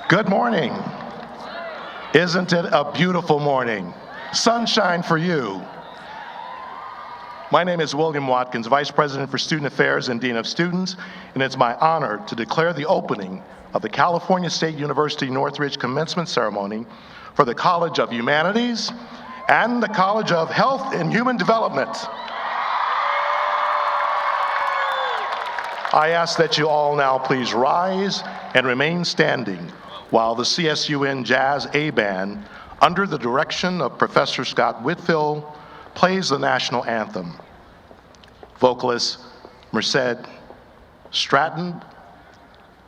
Good morning. Isn't it a beautiful morning? Sunshine for you. My name is William Watkins, Vice President for Student Affairs and Dean of Students, and it's my honor to declare the opening of the California State University Northridge Commencement Ceremony for the College of Humanities and the College of Health and Human Development. I ask that you all now please rise and remain standing while the CSUN Jazz A-Band, under the direction of Professor Scott Whitfield, plays the national anthem. Vocalist Merced Stratton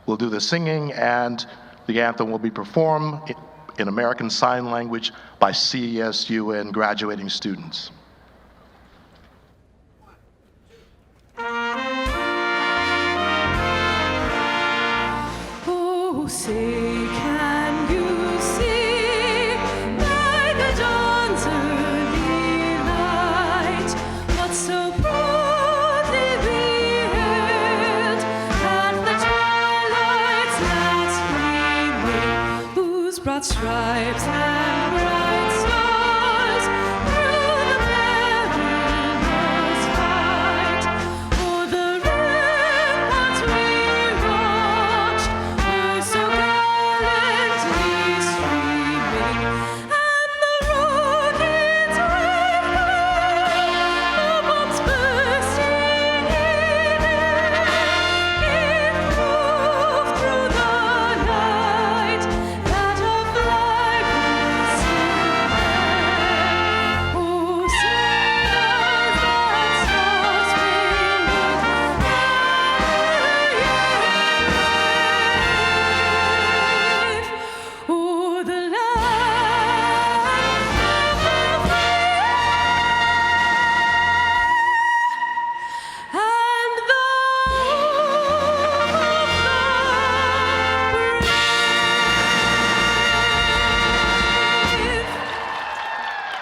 will do the singing, and the anthem will be performed in American Sign Language by CSUN graduating students. Oh, say can you see by the dawn's early light what so proudly we hailed at the twilight's last gleaming, whose broad stripes and bright stars through the perilous fight o'er the ramparts we watched were so gallantly streaming, and the rocket's red glare, the bombs bursting in air, gave proof through the night that a flag was still there. Oh, say does that star-spangled banner wave o'er the land of the free and the brave.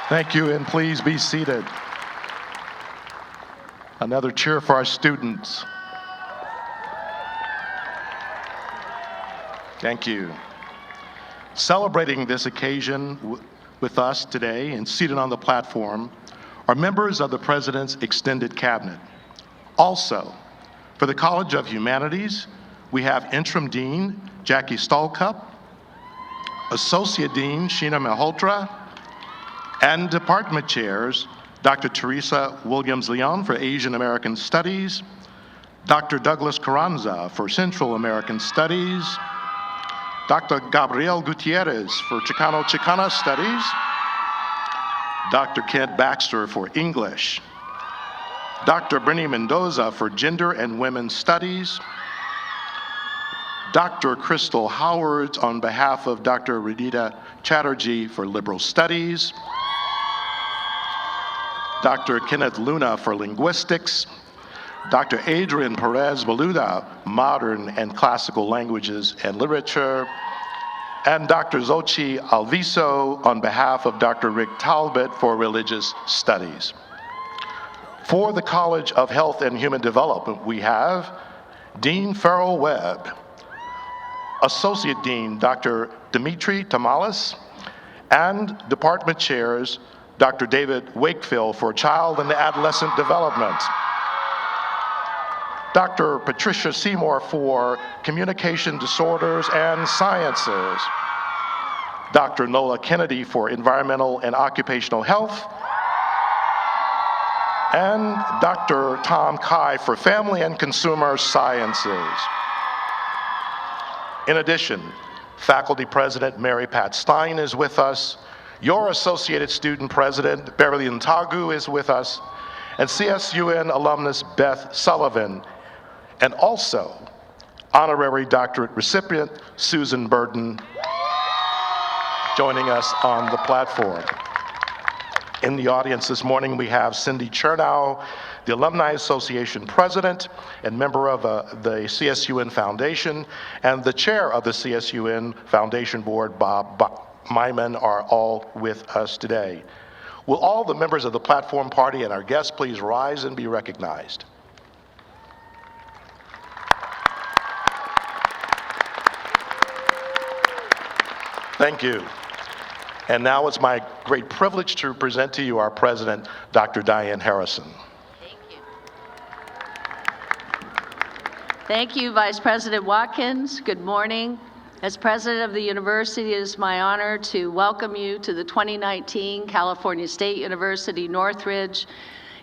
Thank you, and please be seated. Another cheer for our students. Thank you. Celebrating this occasion with us today and seated on the platform are members of the President's Extended Cabinet. Also, for the College of Humanities, we have Interim Dean Jackie Stallcup, Associate Dean Sheena Malhotra, and Department Chairs Dr. Teresa Williams-Leon for Asian American Studies, Dr. Douglas Carranza for Central American Studies, Dr. Gabriel Gutierrez for Chicano-Chicana Studies, Dr. Kent Baxter for English, Dr. Brenny Mendoza for Gender and Women's Studies, Dr. Crystal Howard on behalf of Dr. Radita Chatterjee for Liberal Studies, Dr. Kenneth Luna for Linguistics, Dr. Adrian Perez Boluda, Modern and Classical Languages and Literature, and Dr. Xochi Alviso on behalf of Dr. Rick Talbot for Religious Studies. For the College of Health and Human Development, we have Dean Farrell Webb, Associate Dean Dr. Dimitri Tamalis, and Department Chairs Dr. David Wakefield for Child and Adolescent Development, Dr. Patricia Seymour for Communication Disorders and Sciences, Dr. Nola Kennedy for Environmental and Occupational Health, and Dr. Tom Kai for Family and Consumer Sciences. In addition, Faculty President Mary Pat Stein is with us, your Associated Student President Beverly Ntagu is with us, and CSUN alumnus Beth Sullivan, and also Honorary Doctorate recipient Susan Burton joining us on the platform. In the audience this morning, we have Cindy Chernow, the Alumni Association President and member of the CSUN Foundation, and the chair of the CSUN Foundation Board, Bob Myman, are all with us today. Will all the members of the platform party and our guests please rise and be recognized? Thank you. And now it's my great privilege to present to you our president, Dr. Dianne Harrison. Thank you. Thank you, Vice President Watkins. Good morning. As president of the university, it is my honor to welcome you to the 2019 California State University Northridge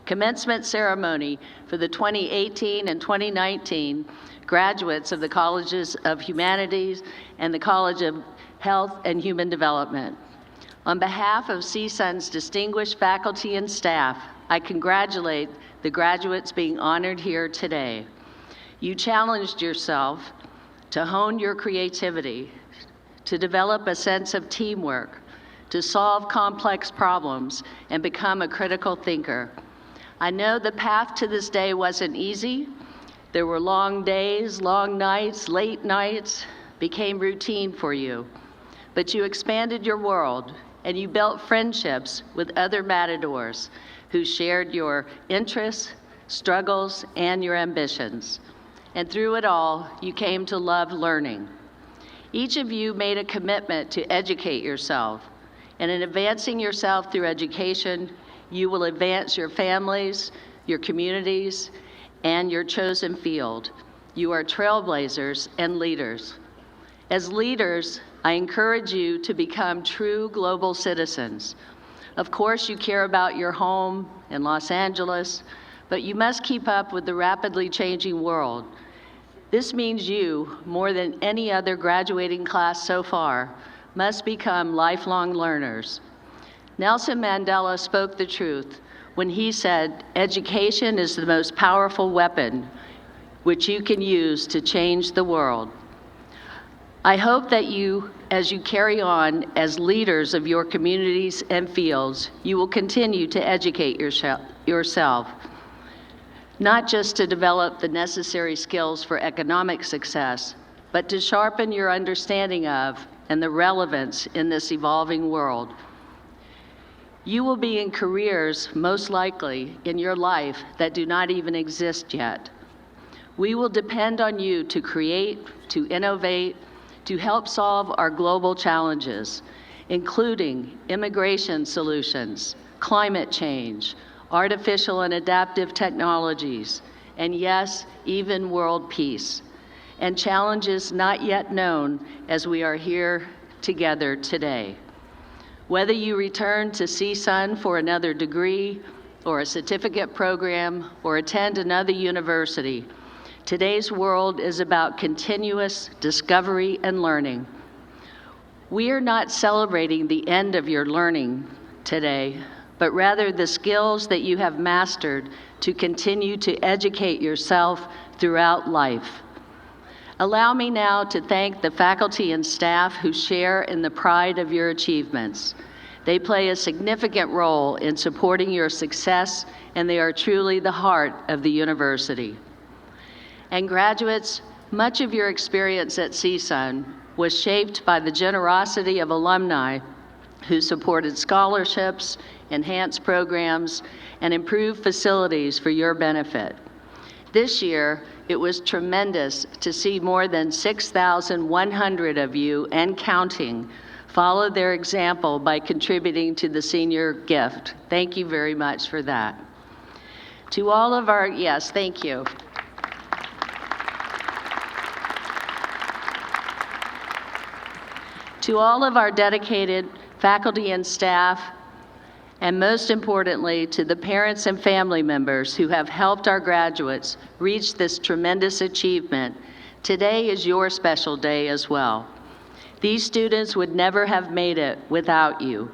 commencement ceremony for the 2018 and 2019 graduates of the Colleges of Humanities and the College of Health and Human Development. On behalf of CSUN's distinguished faculty and staff, I congratulate the graduates being honored here today. You challenged yourself to hone your creativity, to develop a sense of teamwork, to solve complex problems, and become a critical thinker. I know the path to this day wasn't easy. There were long days, long nights, late nights, became routine for you. But you expanded your world, and you built friendships with other matadors who shared your interests, struggles, and your ambitions. And through it all, you came to love learning. Each of you made a commitment to educate yourself, and in advancing yourself through education, you will advance your families, your communities, and your chosen field. You are trailblazers and leaders. As leaders, I encourage you to become true global citizens. Of course, you care about your home in Los Angeles, but you must keep up with the rapidly changing world. This means you, more than any other graduating class so far, must become lifelong learners. Nelson Mandela spoke the truth when he said, "Education is the most powerful weapon which you can use to change the world." I hope that you, as you carry on as leaders of your communities and fields, you will continue to educate yourself, not just to develop the necessary skills for economic success, but to sharpen your understanding of and the relevance in this evolving world. You will be in careers, most likely, in your life that do not even exist yet. We will depend on you to create, to innovate, to help solve our global challenges, including immigration solutions, climate change, artificial and adaptive technologies, and yes, even world peace, and challenges not yet known as we are here together today. Whether you return to CSUN for another degree or a certificate program or attend another university, today's world is about continuous discovery and learning. We are not celebrating the end of your learning today, but rather the skills that you have mastered to continue to educate yourself throughout life. Allow me now to thank the faculty and staff who share in the pride of your achievements. They play a significant role in supporting your success, and they are truly the heart of the university. And graduates, much of your experience at CSUN was shaped by the generosity of alumni who supported scholarships, enhanced programs, and improved facilities for your benefit. This year, it was tremendous to see more than 6,100 of you and counting follow their example by contributing to the senior gift. Thank you very much for that. To all of our, yes, thank you. To all of our dedicated faculty and staff, and most importantly, to the parents and family members who have helped our graduates reach this tremendous achievement, today is your special day as well. These students would never have made it without you.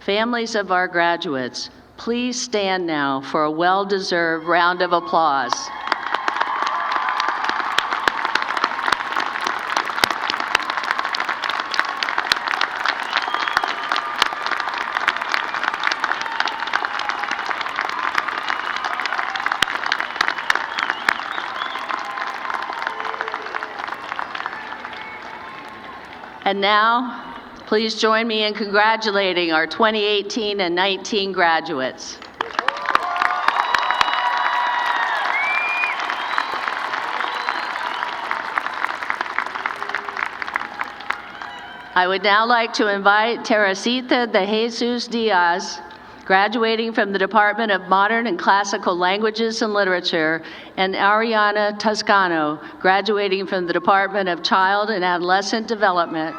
Families of our graduates, please stand now for a well-deserved round of applause. And now, please join me in congratulating our 2018 and 19 graduates. I would now like to invite Teresita de Jesus Diaz, graduating from the Department of Modern and Classical Languages and Literature, and Ariana Toscano, graduating from the Department of Child and Adolescent Development,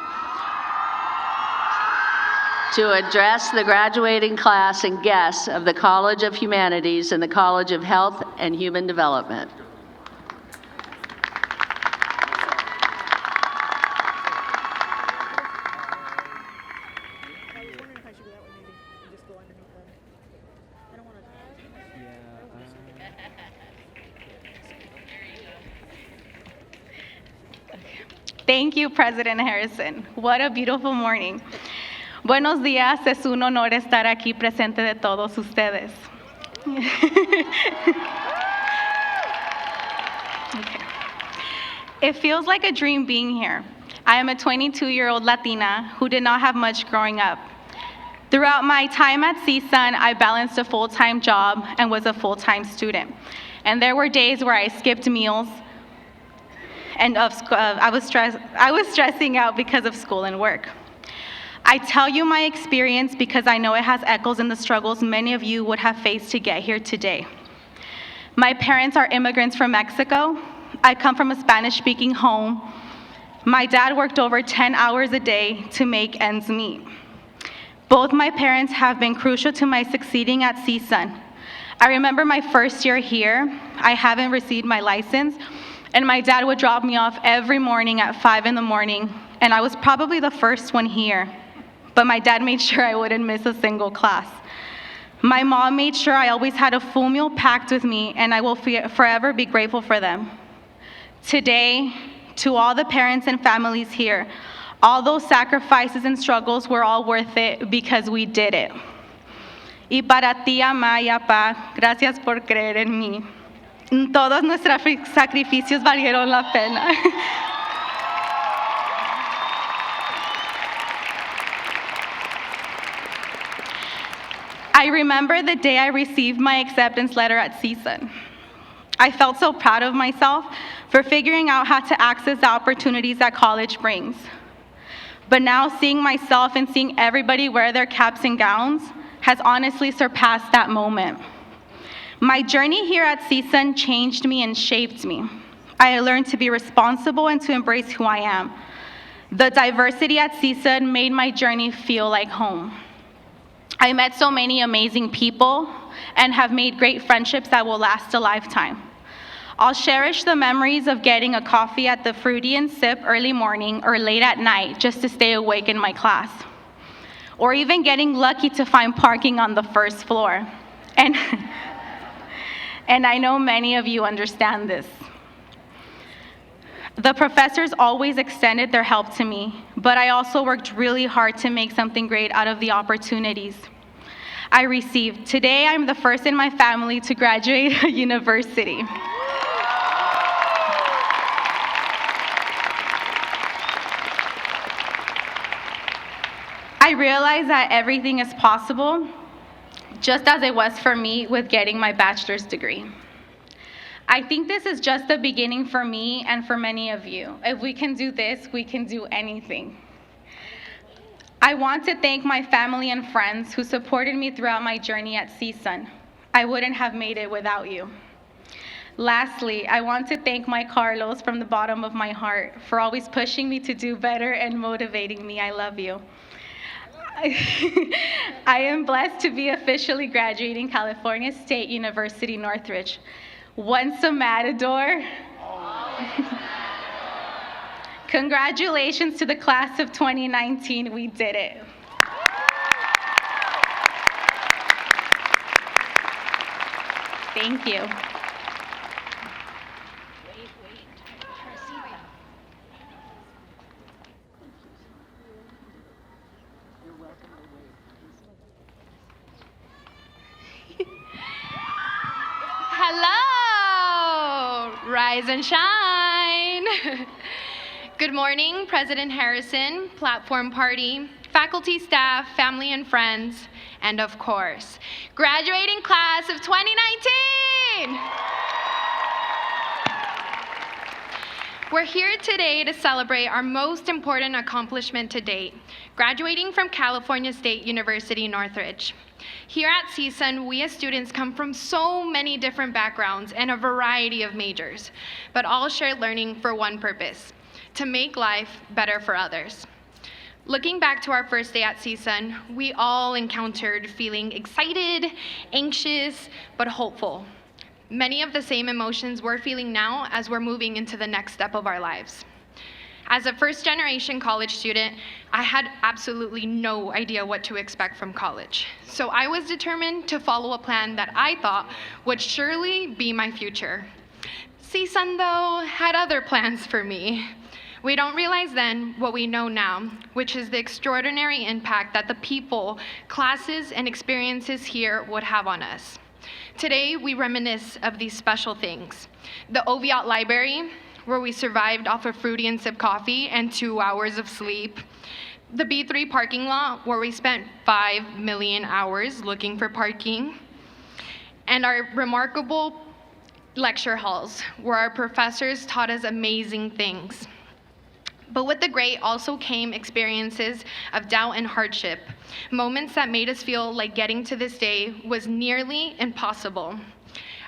to address the graduating class and guests of the College of Humanities and the College of Health and Human Development. Thank you, President Harrison. What a beautiful morning. Buenos días, es un honor estar aquí presente de todos ustedes. Okay. It feels like a dream being here. I am a 22-year-old Latina who did not have much growing up. Throughout my time at CSUN, I balanced a full-time job and was a full-time student. And there were days where I skipped meals, and I was stressing out because of school and work. I tell you my experience because I know it has echoes in the struggles many of you would have faced to get here today. My parents are immigrants from Mexico. I come from a Spanish-speaking home. My dad worked over 10 hours a day to make ends meet. Both my parents have been crucial to my succeeding at CSUN. I remember my first year here. I haven't received my license, and my dad would drop me off every morning at 5 in the morning, and I was probably the first one here, but my dad made sure I wouldn't miss a single class. My mom made sure I always had a full meal packed with me, and I will forever be grateful for them. Today, to all the parents and families here, all those sacrifices and struggles were all worth it because we did it. Y para ti, mamá y papá, gracias por creer en mí. Todos nuestros sacrificios valieron la pena. I remember the day I received my acceptance letter at CSUN. I felt so proud of myself for figuring out how to access the opportunities that college brings. But now seeing myself and seeing everybody wear their caps and gowns has honestly surpassed that moment. My journey here at CSUN changed me and shaped me. I learned to be responsible and to embrace who I am. The diversity at CSUN made my journey feel like home. I met so many amazing people and have made great friendships that will last a lifetime. I'll cherish the memories of getting a coffee at the Fruity and Sip early morning or late at night just to stay awake in my class. Or even getting lucky to find parking on the first floor. And I know many of you understand this. The professors always extended their help to me, but I also worked really hard to make something great out of the opportunities I received. Today, I'm the first in my family to graduate a university. I realize that everything is possible, just as it was for me with getting my bachelor's degree. I think this is just the beginning for me and for many of you. If we can do this, we can do anything. I want to thank my family and friends who supported me throughout my journey at CSUN. I wouldn't have made it without you. Lastly, I want to thank my Carlos from the bottom of my heart for always pushing me to do better and motivating me. I love you. I am blessed to be officially graduating California State University, Northridge. Once a Matador. Congratulations to the class of 2019, we did it. Thank you. Hello, rise and shine. Good morning, President Harrison, platform party, faculty, staff, family, and friends, and of course, graduating class of 2019. We're here today to celebrate our most important accomplishment to date, graduating from California State University, Northridge. Here at CSUN, we as students come from so many different backgrounds and a variety of majors, but all share learning for one purpose: to make life better for others. Looking back to our first day at CSUN, we all encountered feeling excited, anxious, but hopeful. Many of the same emotions we're feeling now as we're moving into the next step of our lives. As a first-generation college student, I had absolutely no idea what to expect from college. So I was determined to follow a plan that I thought would surely be my future. CSUN, though, had other plans for me. We don't realize then what we know now, which is the extraordinary impact that the people, classes, and experiences here would have on us. Today, we reminisce of these special things. The Oviatt Library, where we survived off of fruity and sip coffee and 2 hours of sleep. The B3 parking lot, where we spent 5 million hours looking for parking. And our remarkable lecture halls, where our professors taught us amazing things. But with the great also came experiences of doubt and hardship, moments that made us feel like getting to this day was nearly impossible.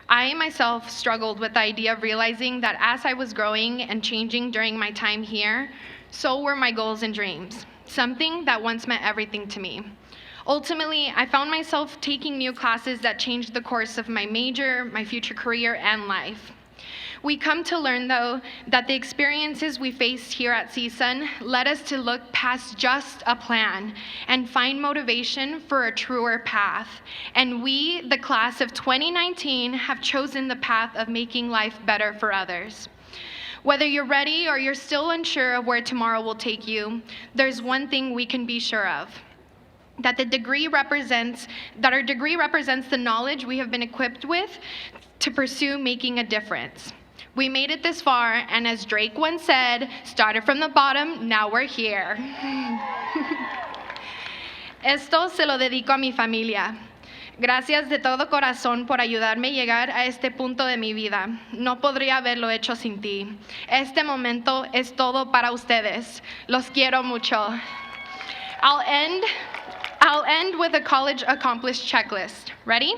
I myself struggled with the idea of realizing that as I was growing and changing during my time here, so were my goals and dreams, something that once meant everything to me. Ultimately, I found myself taking new classes that changed the course of my major, my future career, and life. We come to learn, though, that the experiences we faced here at CSUN led us to look past just a plan and find motivation for a truer path. And we, the class of 2019, have chosen the path of making life better for others. Whether you're ready or you're still unsure of where tomorrow will take you, there's one thing we can be sure of: that our degree represents the knowledge we have been equipped with to pursue making a difference. We made it this far, and as Drake once said, started from the bottom, now we're here. Esto se lo dedico a mi familia. Gracias de todo corazón por ayudarme a llegar a este punto de mi vida. No podría haberlo hecho sin ti. Este momento es todo para ustedes. Los quiero mucho. I'll end with a college accomplished checklist. Ready?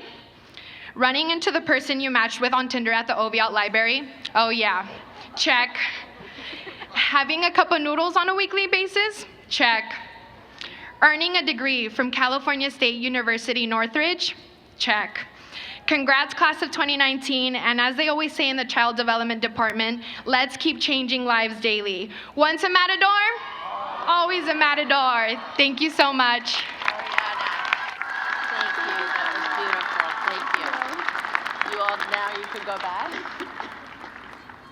Running into the person you matched with on Tinder at the Oviatt Library? Oh yeah, check. Having a cup of noodles on a weekly basis? Check. Earning a degree from California State University, Northridge? Check. Congrats, class of 2019, and as they always say in the Child Development Department, let's keep changing lives daily. Once a matador, always a matador. Thank you so much. Now you can go back.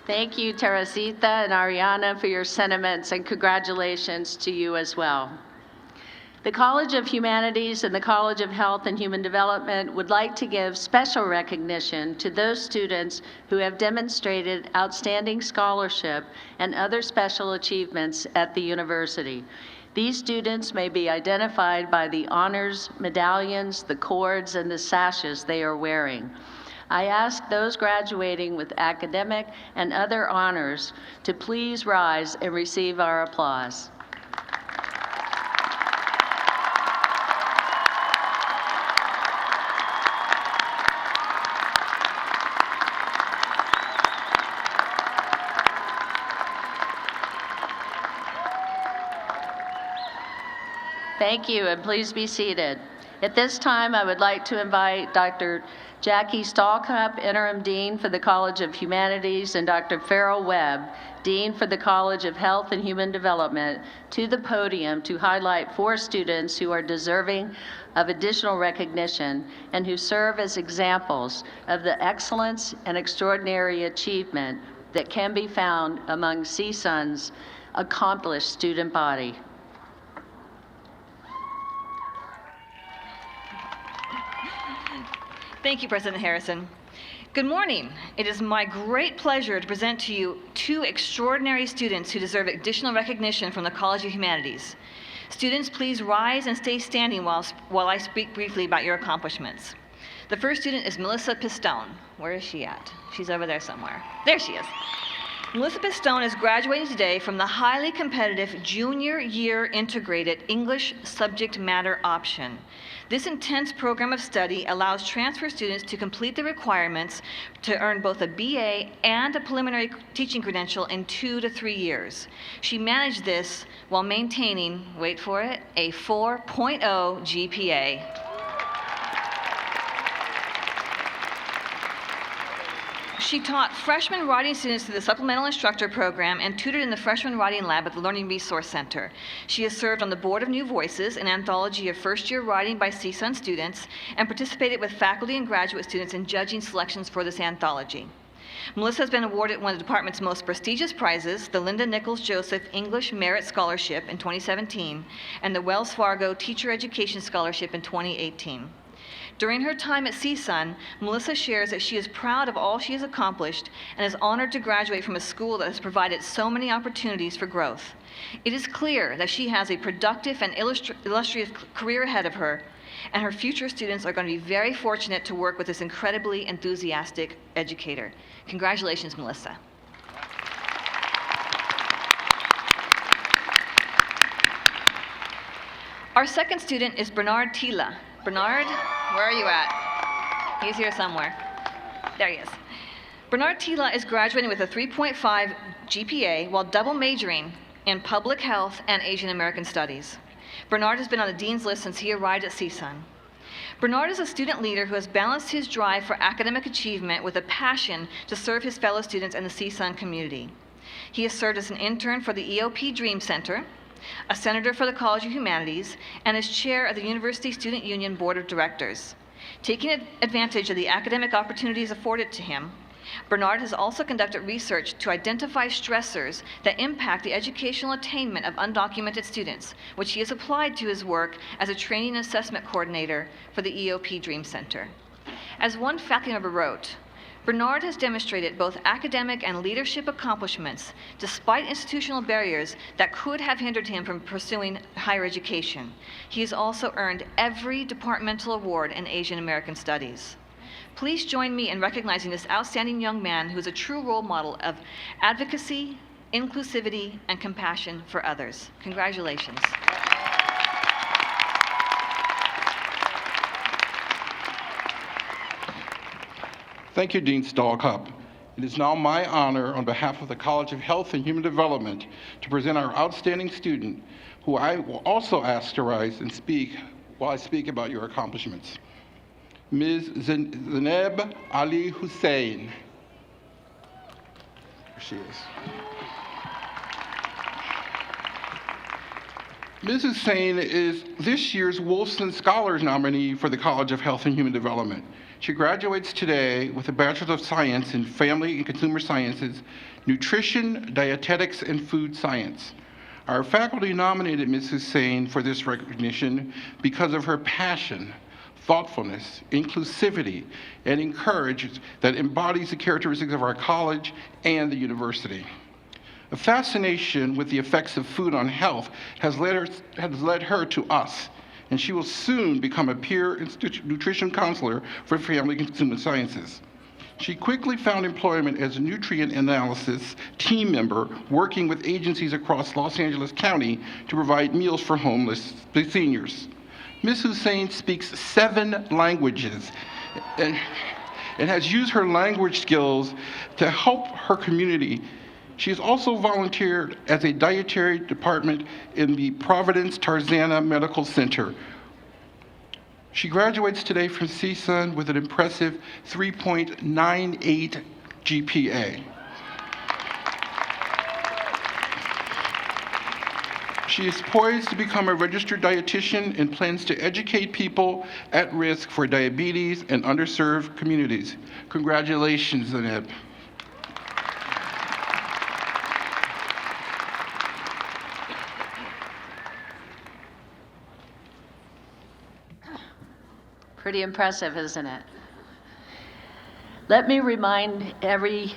Thank you, Teresita and Ariana, for your sentiments, and congratulations to you as well. The College of Humanities and the College of Health and Human Development would like to give special recognition to those students who have demonstrated outstanding scholarship and other special achievements at the university. These students may be identified by the honors, medallions, the cords, and the sashes they are wearing. I ask those graduating with academic and other honors to please rise and receive our applause. Thank you, and please be seated. At this time, I would like to invite Dr. Jackie Stallcup, Interim Dean for the College of Humanities, and Dr. Farrell Webb, Dean for the College of Health and Human Development, to the podium to highlight 4 students who are deserving of additional recognition and who serve as examples of the excellence and extraordinary achievement that can be found among CSUN's accomplished student body. Thank you, President Harrison. Good morning. It is my great pleasure to present to you 2 extraordinary students who deserve additional recognition from the College of Humanities. Students, please rise and stay standing while I speak briefly about your accomplishments. The first student is Melissa Pistone. Where is she at? She's over there somewhere. There she is. Lizabeth Stone is graduating today from the highly competitive junior year integrated English subject matter option. This intense program of study allows transfer students to complete the requirements to earn both a BA and a preliminary teaching credential in 2 to 3 years. She managed this while maintaining, wait for it, a 4.0 GPA. She taught freshman writing students through the Supplemental Instructor Program and tutored in the Freshman Writing Lab at the Learning Resource Center. She has served on the Board of New Voices, an anthology of first-year writing by CSUN students, and participated with faculty and graduate students in judging selections for this anthology. Melissa has been awarded one of the department's most prestigious prizes, the Linda Nichols Joseph English Merit Scholarship in 2017, and the Wells Fargo Teacher Education Scholarship in 2018. During her time at CSUN, Melissa shares that she is proud of all she has accomplished and is honored to graduate from a school that has provided so many opportunities for growth. It is clear that she has a productive and illustrious career ahead of her, and her future students are going to be very fortunate to work with this incredibly enthusiastic educator. Congratulations, Melissa. Our second student is Bernard Tila. Bernard, where are you at? He's here somewhere. There he is. Bernard Tila is graduating with a 3.5 GPA while double majoring in public health and Asian American studies. Bernard has been on the dean's list since he arrived at CSUN. Bernard is a student leader who has balanced his drive for academic achievement with a passion to serve his fellow students and the CSUN community. He has served as an intern for the EOP Dream Center, a senator for the College of Humanities, and as chair of the University Student Union Board of Directors. Taking advantage of the academic opportunities afforded to him, Bernard has also conducted research to identify stressors that impact the educational attainment of undocumented students, which he has applied to his work as a training and assessment coordinator for the EOP Dream Center. As one faculty member wrote, Bernard has demonstrated both academic and leadership accomplishments despite institutional barriers that could have hindered him from pursuing higher education. He has also earned every departmental award in Asian American Studies. Please join me in recognizing this outstanding young man who is a true role model of advocacy, inclusivity, and compassion for others. Congratulations. Thank you, Dean Stahlcup. It is now my honor, on behalf of the College of Health and Human Development, to present our outstanding student, who I will also ask to rise and speak while I speak about your accomplishments. Ms. Zainab Ali Hussein. There she is. Ms. Hussein is this year's Wolfson Scholars nominee for the College of Health and Human Development. She graduates today with a Bachelor of Science in Family and Consumer Sciences, Nutrition, Dietetics, and Food Science. Our faculty nominated Ms. Hussein for this recognition because of her passion, thoughtfulness, inclusivity, and courage that embodies the characteristics of our college and the university. A fascination with the effects of food on health has led her to us, and she will soon become a peer nutrition counselor for Family and Consumer Sciences. She quickly found employment as a nutrient analysis team member working with agencies across Los Angeles County to provide meals for homeless seniors. Ms. Hussein speaks 7 languages and has used her language skills to help her community. She has also volunteered as a dietary department in the Providence Tarzana Medical Center. She graduates today from CSUN with an impressive 3.98 GPA. She is poised to become a registered dietitian and plans to educate people at risk for diabetes and underserved communities. Congratulations, Zainab. Pretty impressive, isn't it? Let me remind every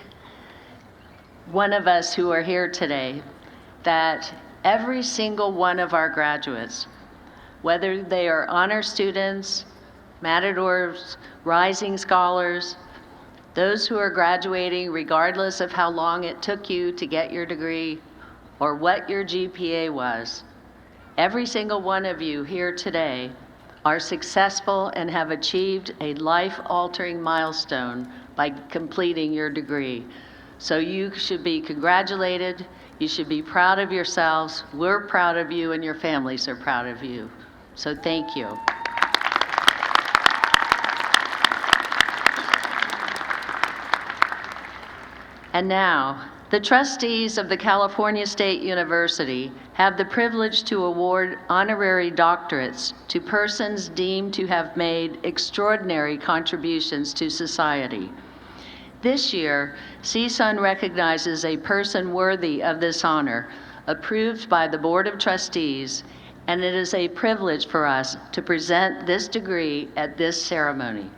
one of us who are here today that every single one of our graduates, whether they are honor students, matadors, rising scholars, those who are graduating, regardless of how long it took you to get your degree or what your GPA was, every single one of you here today are successful and have achieved a life-altering milestone by completing your degree. So you should be congratulated. You should be proud of yourselves. We're proud of you, and your families are proud of you. So thank you. And now, the trustees of the California State University have the privilege to award honorary doctorates to persons deemed to have made extraordinary contributions to society. This year, CSUN recognizes a person worthy of this honor, approved by the Board of Trustees, and it is a privilege for us to present this degree at this ceremony.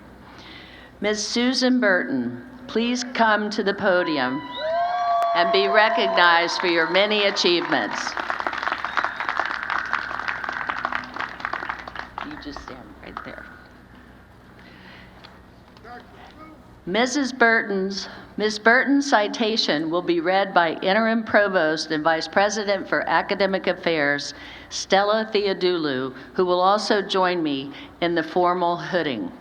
Ms. Susan Burton, please come to the podium and be recognized for your many achievements. You just stand right there. Ms. Burton's citation will be read by Interim Provost and Vice President for Academic Affairs, Stella Theodoulou, who will also join me in the formal hooding.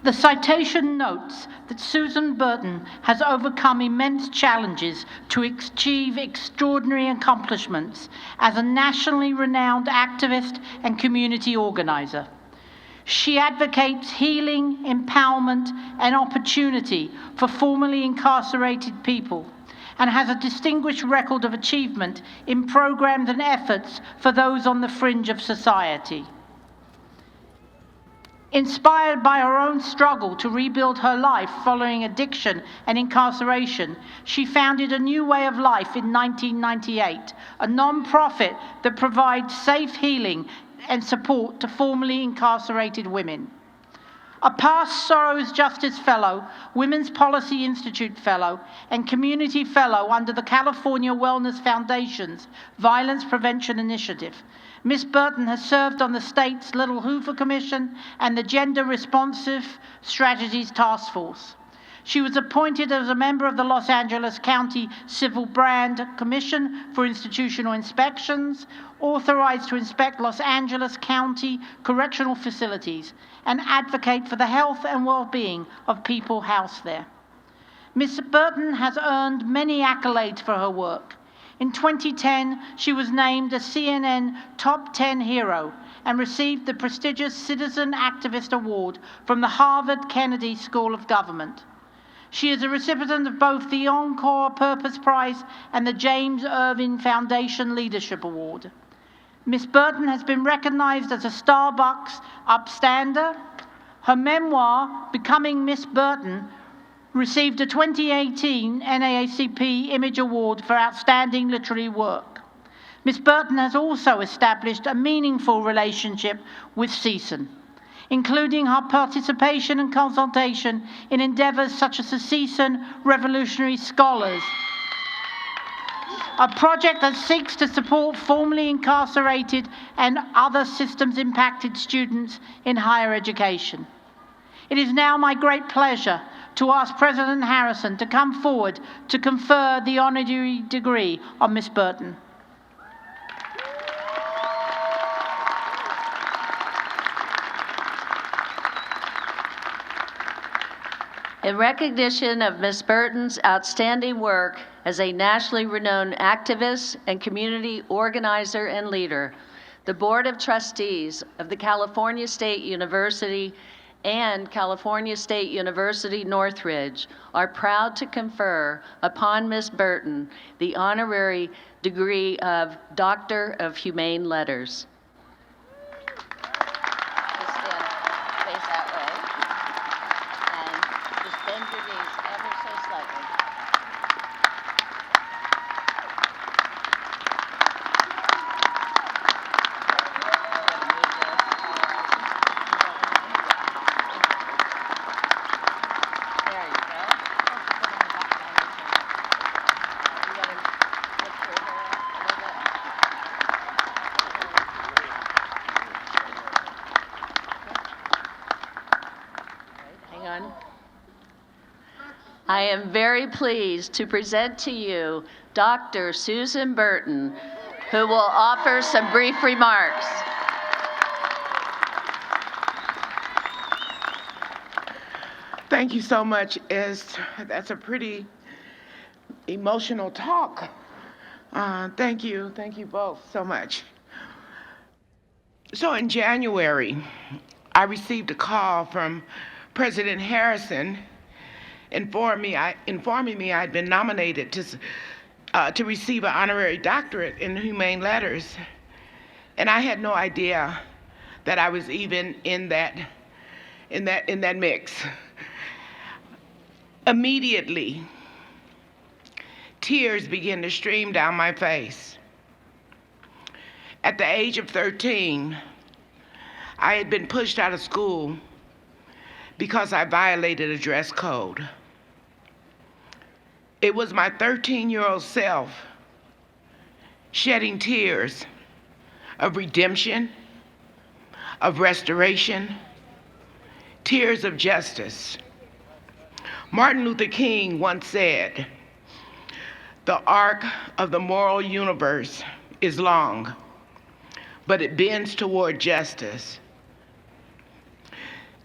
The citation notes that Susan Burton has overcome immense challenges to achieve extraordinary accomplishments as a nationally renowned activist and community organizer. She advocates healing, empowerment, and opportunity for formerly incarcerated people, and has a distinguished record of achievement in programs and efforts for those on the fringe of society. Inspired by her own struggle to rebuild her life following addiction and incarceration, she founded A New Way of Life in 1998, a non-profit that provides safe healing and support to formerly incarcerated women. A past Sorrows Justice Fellow, Women's Policy Institute Fellow, and Community Fellow under the California Wellness Foundation's Violence Prevention Initiative, Ms. Burton has served on the state's Little Hoover Commission and the Gender Responsive Strategies Task Force. She was appointed as a member of the Los Angeles County Civil Brand Commission for institutional inspections, authorized to inspect Los Angeles County correctional facilities, and advocate for the health and well-being of people housed there. Ms. Burton has earned many accolades for her work. In 2010, she was named a CNN Top 10 Hero and received the prestigious Citizen Activist Award from the Harvard Kennedy School of Government. She is a recipient of both the Encore Purpose Prize and the James Irving Foundation Leadership Award. Ms. Burton has been recognized as a Starbucks upstander. Her memoir, Becoming Miss Burton, received a 2018 NAACP Image Award for outstanding literary work. Ms. Burton has also established a meaningful relationship with CSUN, including her participation and consultation in endeavors such as the CSUN Revolutionary Scholars, a project that seeks to support formerly incarcerated and other systems-impacted students in higher education. It is now my great pleasure to ask President Harrison to come forward to confer the honorary degree on Ms. Burton. In recognition of Ms. Burton's outstanding work as a nationally renowned activist and community organizer and leader, the Board of Trustees of the California State University and California State University Northridge are proud to confer upon Ms. Burton the honorary degree of Doctor of Humane Letters. Face that way, and just bend your knees ever so slightly. I am very pleased to present to you Dr. Susan Burton, who will offer some brief remarks. Thank you so much. That's a pretty emotional talk. Thank you both so much. So in January, I received a call from President Harrison informing me I'd been nominated to receive an honorary doctorate in humane letters, and I had no idea that I was even in that mix. Immediately, tears began to stream down my face. At the age of 13, I had been pushed out of school because I violated a dress code. It was my 13-year-old self shedding tears of redemption, of restoration, tears of justice. Martin Luther King once said, "The arc of the moral universe is long, but it bends toward justice."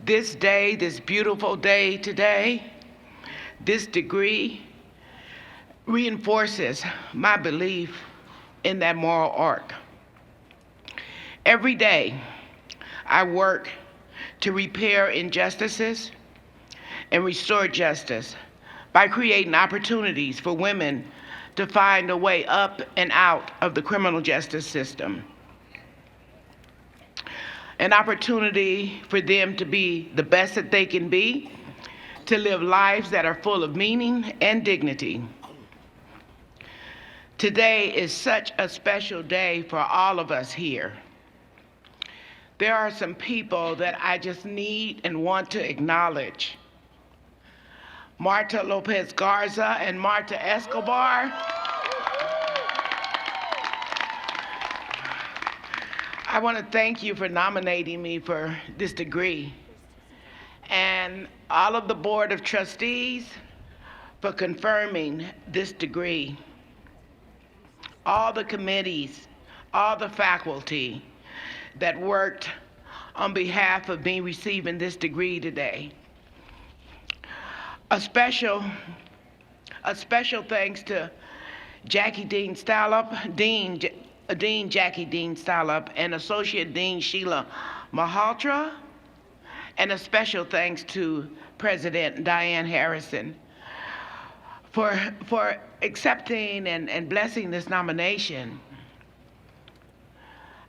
This day, this beautiful day today, this degree reinforces my belief in that moral arc. Every day, I work to repair injustices and restore justice by creating opportunities for women to find a way up and out of the criminal justice system. An opportunity for them to be the best that they can be, to live lives that are full of meaning and dignity. Today is such a special day for all of us here. There are some people that I just need and want to acknowledge. Marta Lopez Garza and Marta Escobar. I want to thank you for nominating me for this degree, and all of the Board of Trustees for confirming this degree, all the committees, all the faculty that worked on behalf of me receiving this degree today. A special thanks to Jackie Dean Stallup, Dean Jackie Dean Stallup, and Associate Dean Sheila Malhotra, and a special thanks to President Dianne Harrison for accepting and blessing this nomination.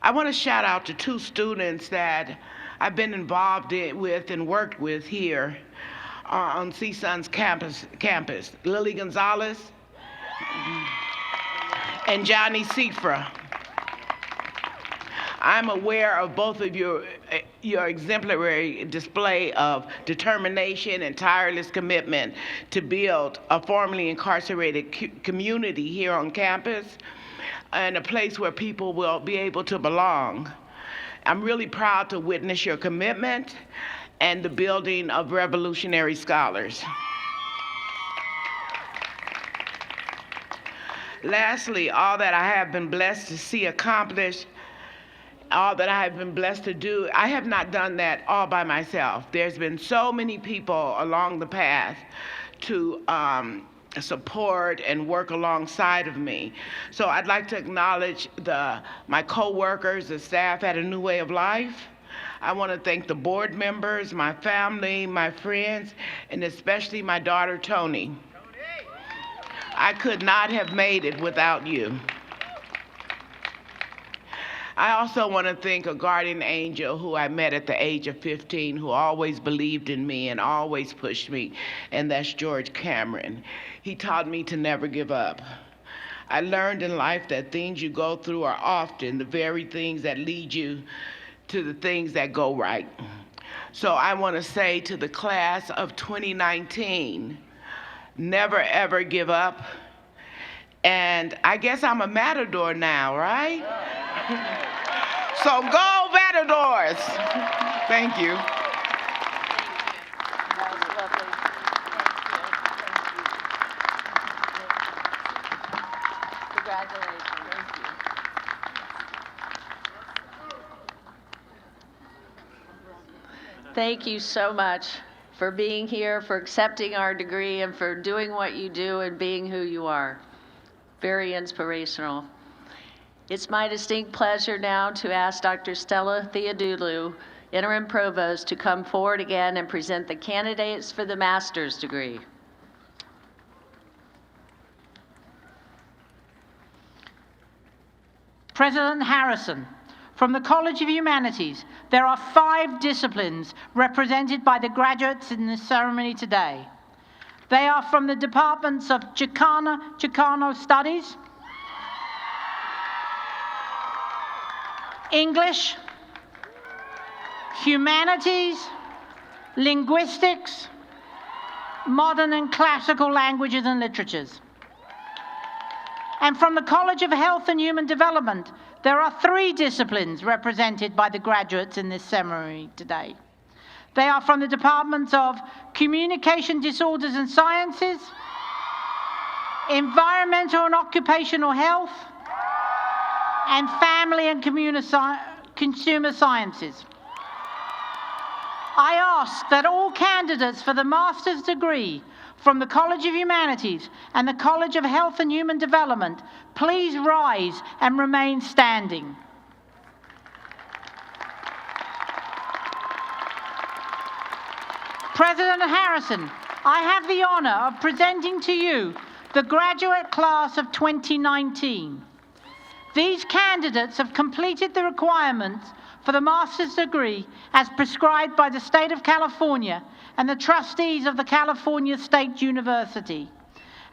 I want to shout out to two students that I've been involved with and worked with here on CSUN's campus, Lily Gonzalez and Johnny Sifra. I'm aware of both of your exemplary display of determination and tireless commitment to build a formerly incarcerated community here on campus and a place where people will be able to belong. I'm really proud to witness your commitment and the building of revolutionary scholars. Lastly, all that I have been blessed to see accomplished, all that I have been blessed to do, I have not done that all by myself. There's been so many people along the path to support and work alongside of me. So I'd like to acknowledge my co-workers, the staff at A New Way of Life. I want to thank the board members, my family, my friends, and especially my daughter, Tony. I could not have made it without you. I also want to thank a guardian angel who I met at the age of 15, who always believed in me and always pushed me, and that's George Cameron. He taught me to never give up. I learned in life that things you go through are often the very things that lead you to the things that go right. So I want to say to the class of 2019, never ever give up. And I guess I'm a matador now, right? So go Matadors! Thank you. Thank you so much for being here, for accepting our degree, and for doing what you do and being who you are. Very inspirational. It's my distinct pleasure now to ask Dr. Stella Theodoulou, Interim Provost, to come forward again and present the candidates for the master's degree. President Harrison, from the College of Humanities, there are 5 disciplines represented by the graduates in this ceremony today. They are from the departments of Chicano Studies, English, Humanities, Linguistics, Modern and Classical Languages and Literatures. And from the College of Health and Human Development, there are 3 disciplines represented by the graduates in this ceremony today. They are from the departments of Communication Disorders and Sciences, Environmental and Occupational Health, and Family and Consumer Sciences. I ask that all candidates for the master's degree from the College of Humanities and the College of Health and Human Development please rise and remain standing. President Harrison, I have the honor of presenting to you the graduate class of 2019. These candidates have completed the requirements for the master's degree as prescribed by the state of California and the trustees of the California State University.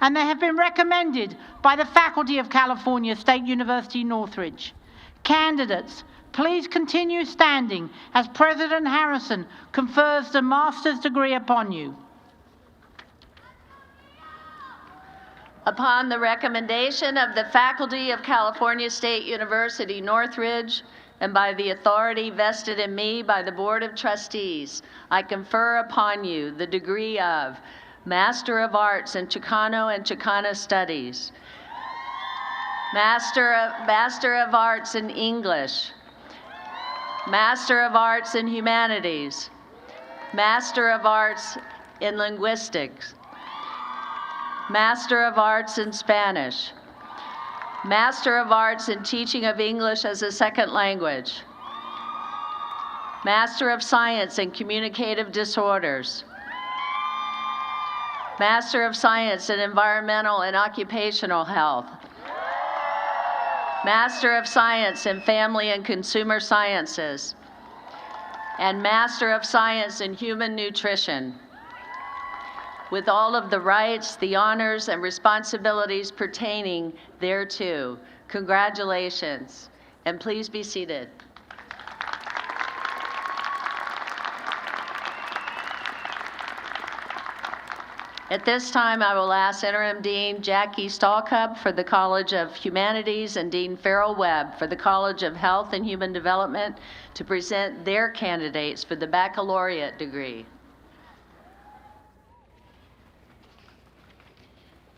And they have been recommended by the faculty of California State University, Northridge. Candidates, please continue standing as President Harrison confers the master's degree upon you. Upon the recommendation of the faculty of California State University, Northridge, and by the authority vested in me by the Board of Trustees, I confer upon you the degree of Master of Arts in Chicano and Chicana Studies, Master of Arts in English, Master of Arts in Humanities, Master of Arts in Linguistics, Master of Arts in Spanish, Master of Arts in Teaching of English as a Second Language, Master of Science in Communicative Disorders, Master of Science in Environmental and Occupational Health, Master of Science in Family and Consumer Sciences, and Master of Science in Human Nutrition, with all of the rights, the honors, and responsibilities pertaining thereto. Congratulations, and please be seated. At this time, I will ask Interim Dean Jackie Stallcup for the College of Humanities and Dean Farrell Webb for the College of Health and Human Development to present their candidates for the baccalaureate degree.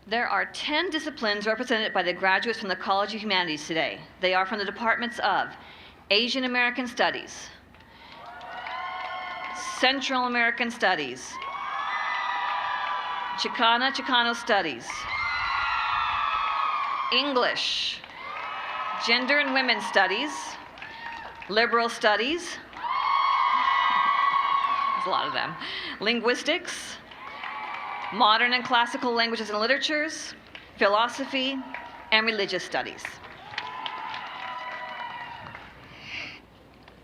There are 10 disciplines represented by the graduates from the College of Humanities today. They are from the departments of Asian American Studies, Central American Studies, Chicano Studies, English, Gender and Women's Studies, Liberal Studies, there's a lot of them, Linguistics, Modern and Classical Languages and Literatures, Philosophy, and Religious Studies.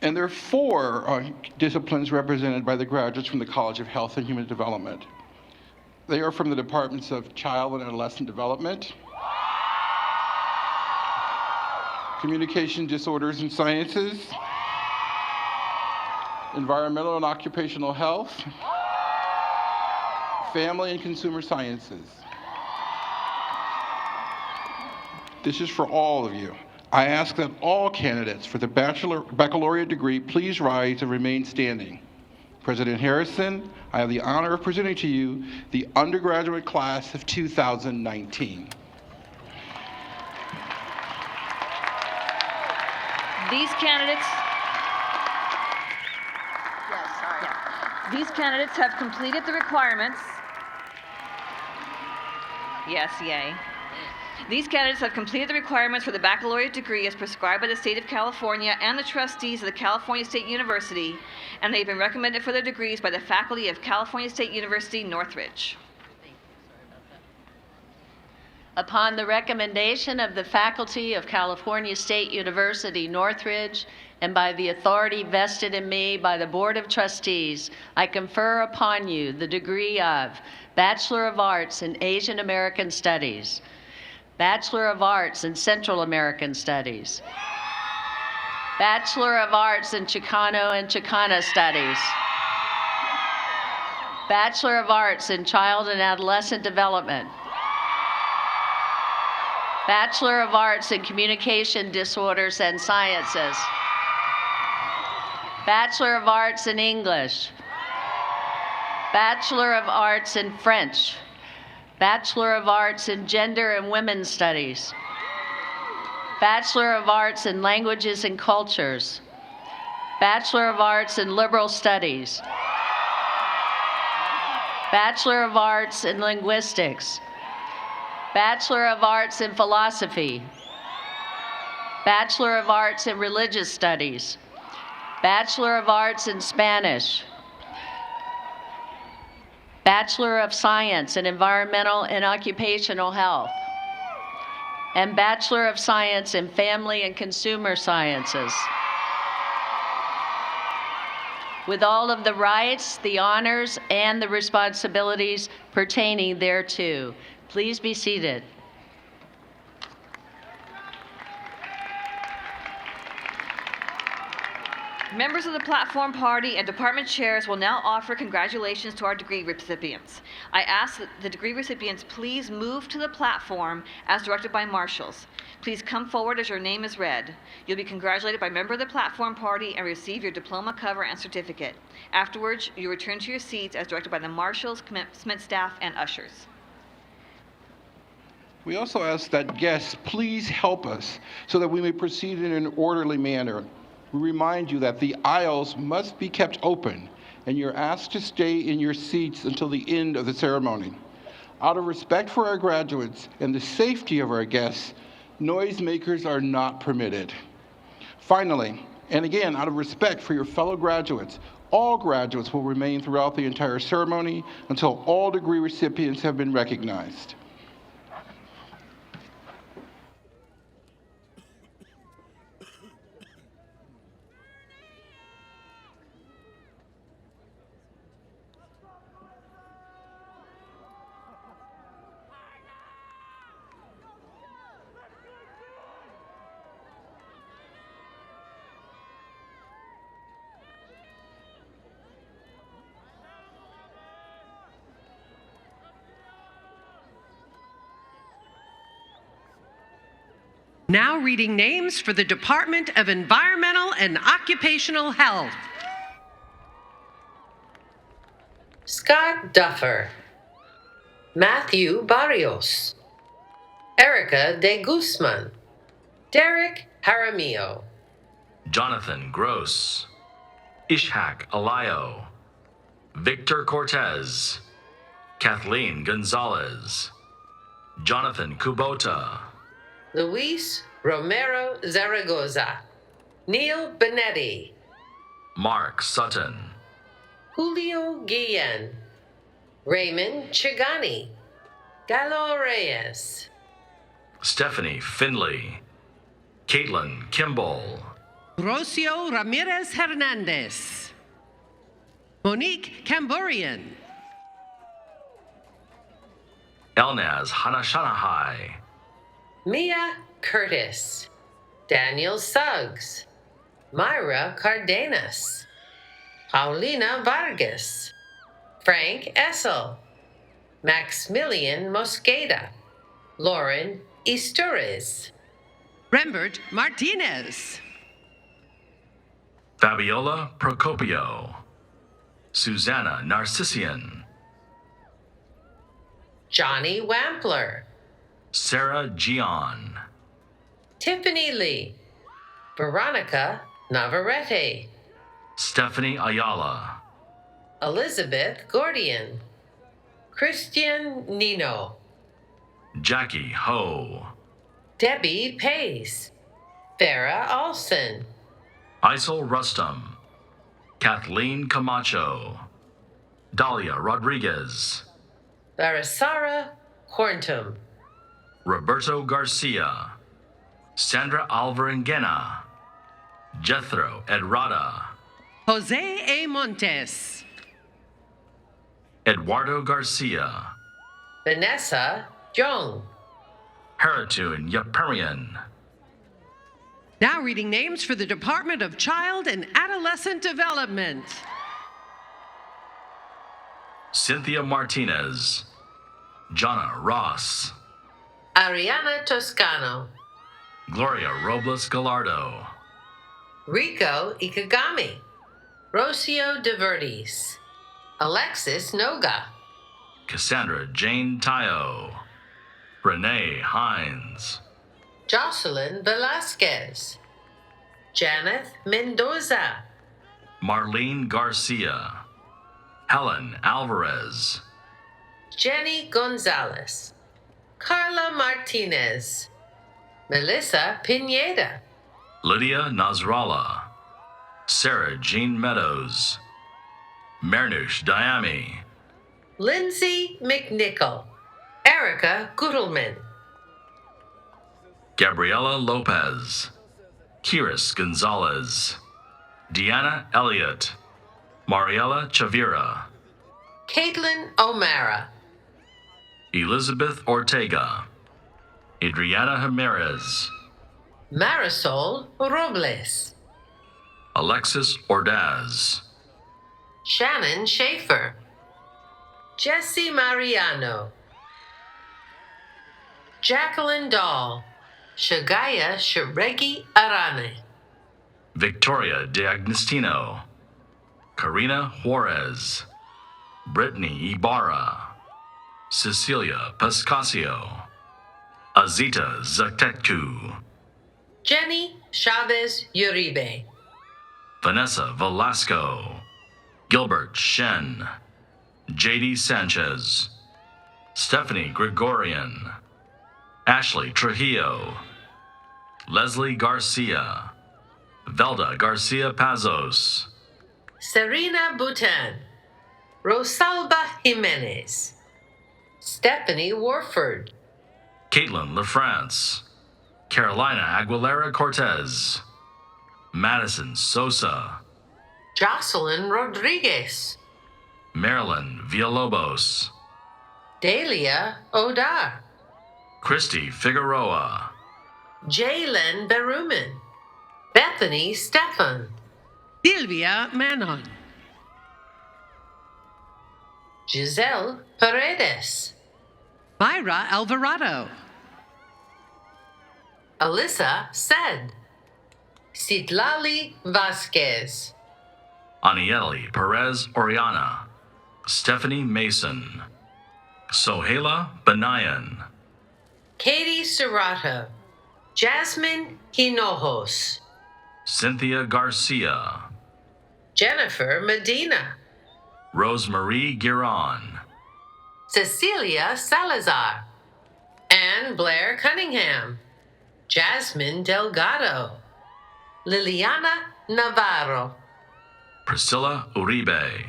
And there are 4 disciplines represented by the graduates from the College of Health and Human Development. They are from the departments of Child and Adolescent Development, Communication Disorders and Sciences, Environmental and Occupational Health, Family and Consumer Sciences. This is for all of you. I ask that all candidates for the baccalaureate degree please rise and remain standing. President Harrison, I have the honor of presenting to you the undergraduate class of 2019. These candidates These candidates have completed the requirements. Yes, yay. These candidates have completed the requirements for the baccalaureate degree as prescribed by the state of California and the trustees of the California State University, and they've been recommended for their degrees by the faculty of California State University, Northridge. Upon the recommendation of the faculty of California State University, Northridge, and by the authority vested in me by the Board of Trustees, I confer upon you the degree of Bachelor of Arts in Asian American Studies, Bachelor of Arts in Central American Studies, Bachelor of Arts in Chicano and Chicana Studies, Bachelor of Arts in Child and Adolescent Development, Bachelor of Arts in Communication Disorders and Sciences, Bachelor of Arts in English, Bachelor of Arts in French, Bachelor of Arts in Gender and Women's Studies, Bachelor of Arts in Languages and Cultures, Bachelor of Arts in Liberal Studies, Bachelor of Arts in Linguistics, Bachelor of Arts in Philosophy, Bachelor of Arts in Religious Studies, Bachelor of Arts in Spanish, Bachelor of Science in Environmental and Occupational Health, and Bachelor of Science in Family and Consumer Sciences, with all of the rights, the honors, and the responsibilities pertaining thereto. Please be seated. Members of the platform party and department chairs will now offer congratulations to our degree recipients. I ask that the degree recipients please move to the platform as directed by marshals. Please come forward as your name is read. You'll be congratulated by a member of the platform party and receive your diploma cover and certificate. Afterwards, you return to your seats as directed by the marshals, commencement staff, and ushers. We also ask that guests please help us so that we may proceed in an orderly manner. We remind you that the aisles must be kept open, and you're asked to stay in your seats until the end of the ceremony. Out of respect for our graduates and the safety of our guests, noisemakers are not permitted. Finally, and again, out of respect for your fellow graduates, all graduates will remain throughout the entire ceremony until all degree recipients have been recognized. Now reading names for the Department of Environmental and Occupational Health. Scott Duffer, Matthew Barrios, Erica De Guzman, Derek Jaramillo, Jonathan Gross, Ishak Alayo, Victor Cortez, Kathleen Gonzalez, Jonathan Kubota, Luis Romero Zaragoza, Neil Benetti, Mark Sutton, Julio Guillen, Raymond Chigani, Galo Reyes, Stephanie Finley, Caitlin Kimball, Rocio Ramirez Hernandez, Monique Camburian, Elnaz Hanashanahai, Mia Curtis, Daniel Suggs, Myra Cardenas, Paulina Vargas, Frank Essel, Maximilian Mosqueda, Lauren Isturiz, Rembert Martinez, Fabiola Procopio, Susanna Narcissian, Johnny Wampler, Sarah Gian, Tiffany Lee, Veronica Navarrete, Stephanie Ayala, Elizabeth Gordian, Christian Nino, Jackie Ho, Debbie Pace, Farah Alston, Isel Rustum, Kathleen Camacho, Dahlia Rodriguez, Barisara Quantum, Roberto Garcia, Sandra Alvarengena, Jethro Edrada, Jose A. Montes. Eduardo Garcia, Vanessa Jung, Haratun Yaparian, Now reading names for the Department of Child and Adolescent Development. Cynthia Martinez, Jonna Ross, Ariana Toscano, Gloria Robles Gallardo, Rico Ikagami, Rocio DeVertis, Alexis Noga, Cassandra Jane Tayo, Renee Hines, Jocelyn Velasquez, Janeth Mendoza, Marlene Garcia, Helen Alvarez, Jenny Gonzalez, Carla Martinez, Melissa Pineda, Lydia Nasrallah, Sarah Jean Meadows, Mernush Diami, Lindsay McNichol, Erica Gudelman, Gabriela Lopez, Kiris Gonzalez, Deanna Elliott, Mariela Chavira, Caitlin O'Mara, Elizabeth Ortega, Adriana Jimenez, Marisol Robles, Alexis Ordaz, Shannon Schaefer, Jesse Mariano, Jacqueline Dahl, Shagaya Sharegi Arane, Victoria D'Agostino, Karina Juarez, Brittany Ibarra, Cecilia Pascasio, Azita Zatetku, Jenny Chavez Uribe, Vanessa Velasco, Gilbert Shen, JD Sanchez, Stephanie Gregorian, Ashley Trujillo, Leslie Garcia, Velda Garcia Pazos, Serena Bhutan, Rosalba Jimenez, Stephanie Warford, Caitlin LaFrance, Carolina Aguilera Cortez, Madison Sosa, Jocelyn Rodriguez, Marilyn Villalobos, Delia Odar, Christy Figueroa, Jaylen Berumen, Bethany Stefan, Silvia Manon. Giselle Paredes, Myra Alvarado. Alyssa Said, Citlali Vasquez, Anieli Perez Oriana, Stephanie Mason, Sohaila Benayan, Katie Serrato, Jasmine Hinojos, Cynthia Garcia, Jennifer Medina, Rosemarie Giron, Cecilia Salazar, Anne Blair Cunningham, Jasmine Delgado, Liliana Navarro, Priscilla Uribe,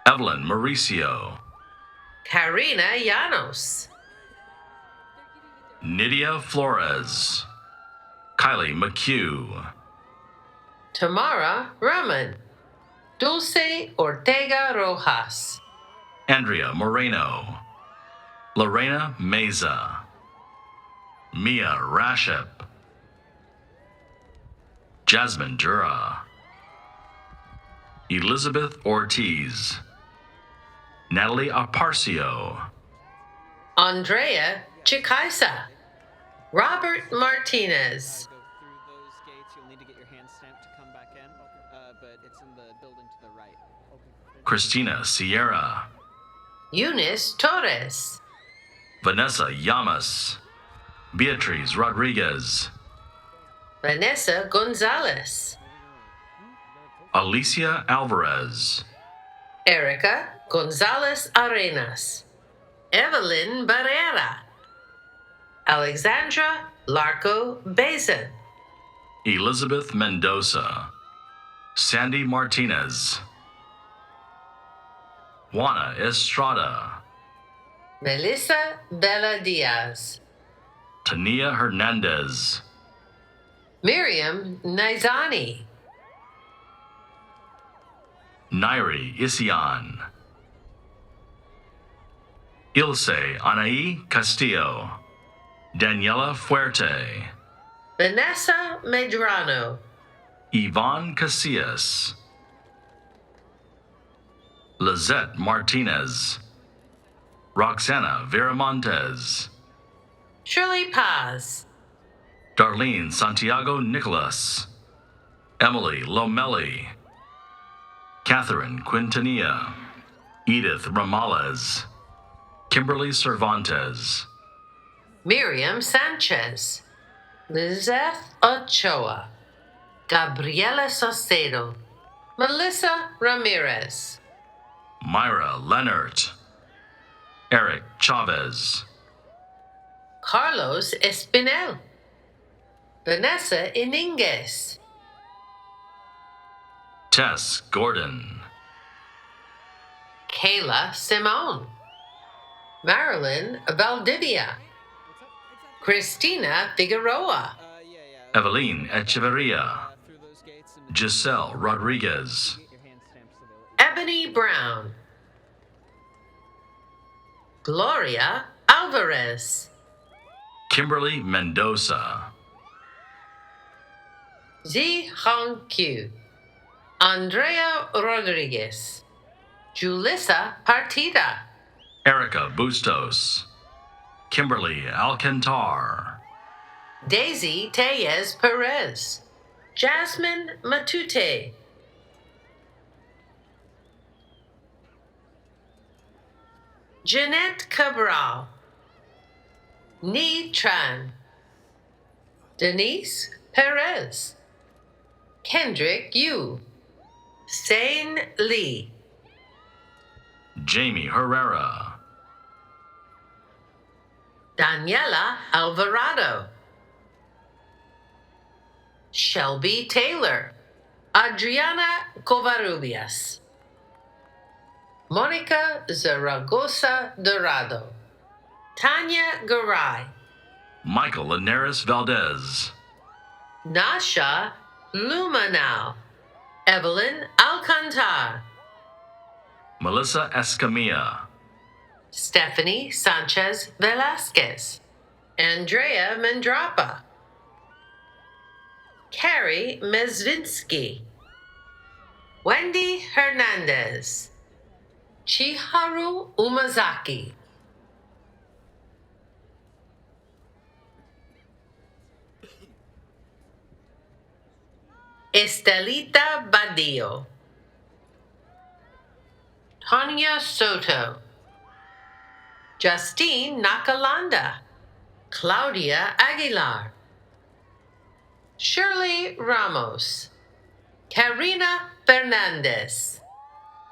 Evelyn Mauricio, Karina Llanos, Nydia Flores, Kylie McHugh, Tamara Rahman, Dulce Ortega Rojas, Andrea Moreno, Lorena Meza, Mia Rashep, Jasmine Jura, Elizabeth Ortiz, Natalie Aparcio, Andrea Chikaisa, Robert Martinez, Go through those gates. You'll need to get your hand stamped to come back in, but it's in the building to the right. Christina Sierra, Eunice Torres, Vanessa Llamas, Beatriz Rodriguez, Vanessa Gonzalez, Alicia Alvarez, Erica Gonzalez Arenas, Evelyn Barrera, Alexandra Larco Bazin, Elizabeth Mendoza, Sandy Martinez, Juana Estrada, Melissa Bella Diaz, Tania Hernandez, Miriam Nizani, Nairi Isian, Ilse Anaí Castillo, Daniela Fuerte, Vanessa Medrano, Yvonne Casillas, Lizette Martinez, Roxana Viramontes, Shirley Paz, Darlene Santiago Nicholas, Emily Lomelli, Catherine Quintanilla, Edith Ramales, Kimberly Cervantes, Miriam Sanchez, Lizeth Ochoa, Gabriela Saucedo, Melissa Ramirez, Myra Leonard, Eric Chavez, Carlos Espinel, Vanessa Ininguez, Tess Gordon, Kayla Simone, Marilyn Valdivia, Christina Figueroa, Evelyn Echeverria, Giselle Rodriguez, Ebony Brown, Gloria Alvarez, Kimberly Mendoza, Zi Hong Q, Andrea Rodriguez, Julissa Partida, Erica Bustos, Kimberly Alcantar, Daisy Tellez Perez, Jasmine Matute, Jeanette Cabral, Ni Tran, Denise Perez, Kendrick Yu, Sane Lee, Jamie Herrera, Daniela Alvarado, Shelby Taylor, Adriana Covarrubias, Monica Zaragoza Dorado, Tanya Garay, Michael Linares Valdez, Nasha Lumanao, Evelyn Alcantar, Melissa Escamilla, Stephanie Sanchez Velasquez, Andrea Mendrapa, Carrie Mezvinsky, Wendy Hernandez, Chiharu Umazaki, Estelita Badillo, Tanya Soto, Justine Nakalanda, Claudia Aguilar, Shirley Ramos, Karina Fernandez,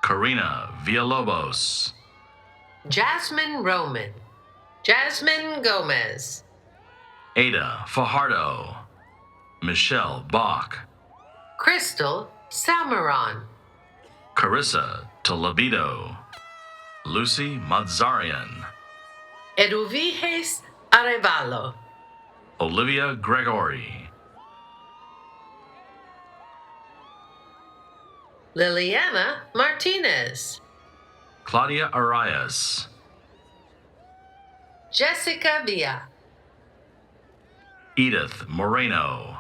Karina Villalobos, Jasmine Roman, Jasmine Gomez, Ada Fajardo, Michelle Bach, Crystal Salmeron, Carissa Tolavido, Lucy Mazzarian, Eduviges Arevalo, Olivia Gregory, Liliana Martinez, Claudia Arias, Jessica Villa, Edith Moreno,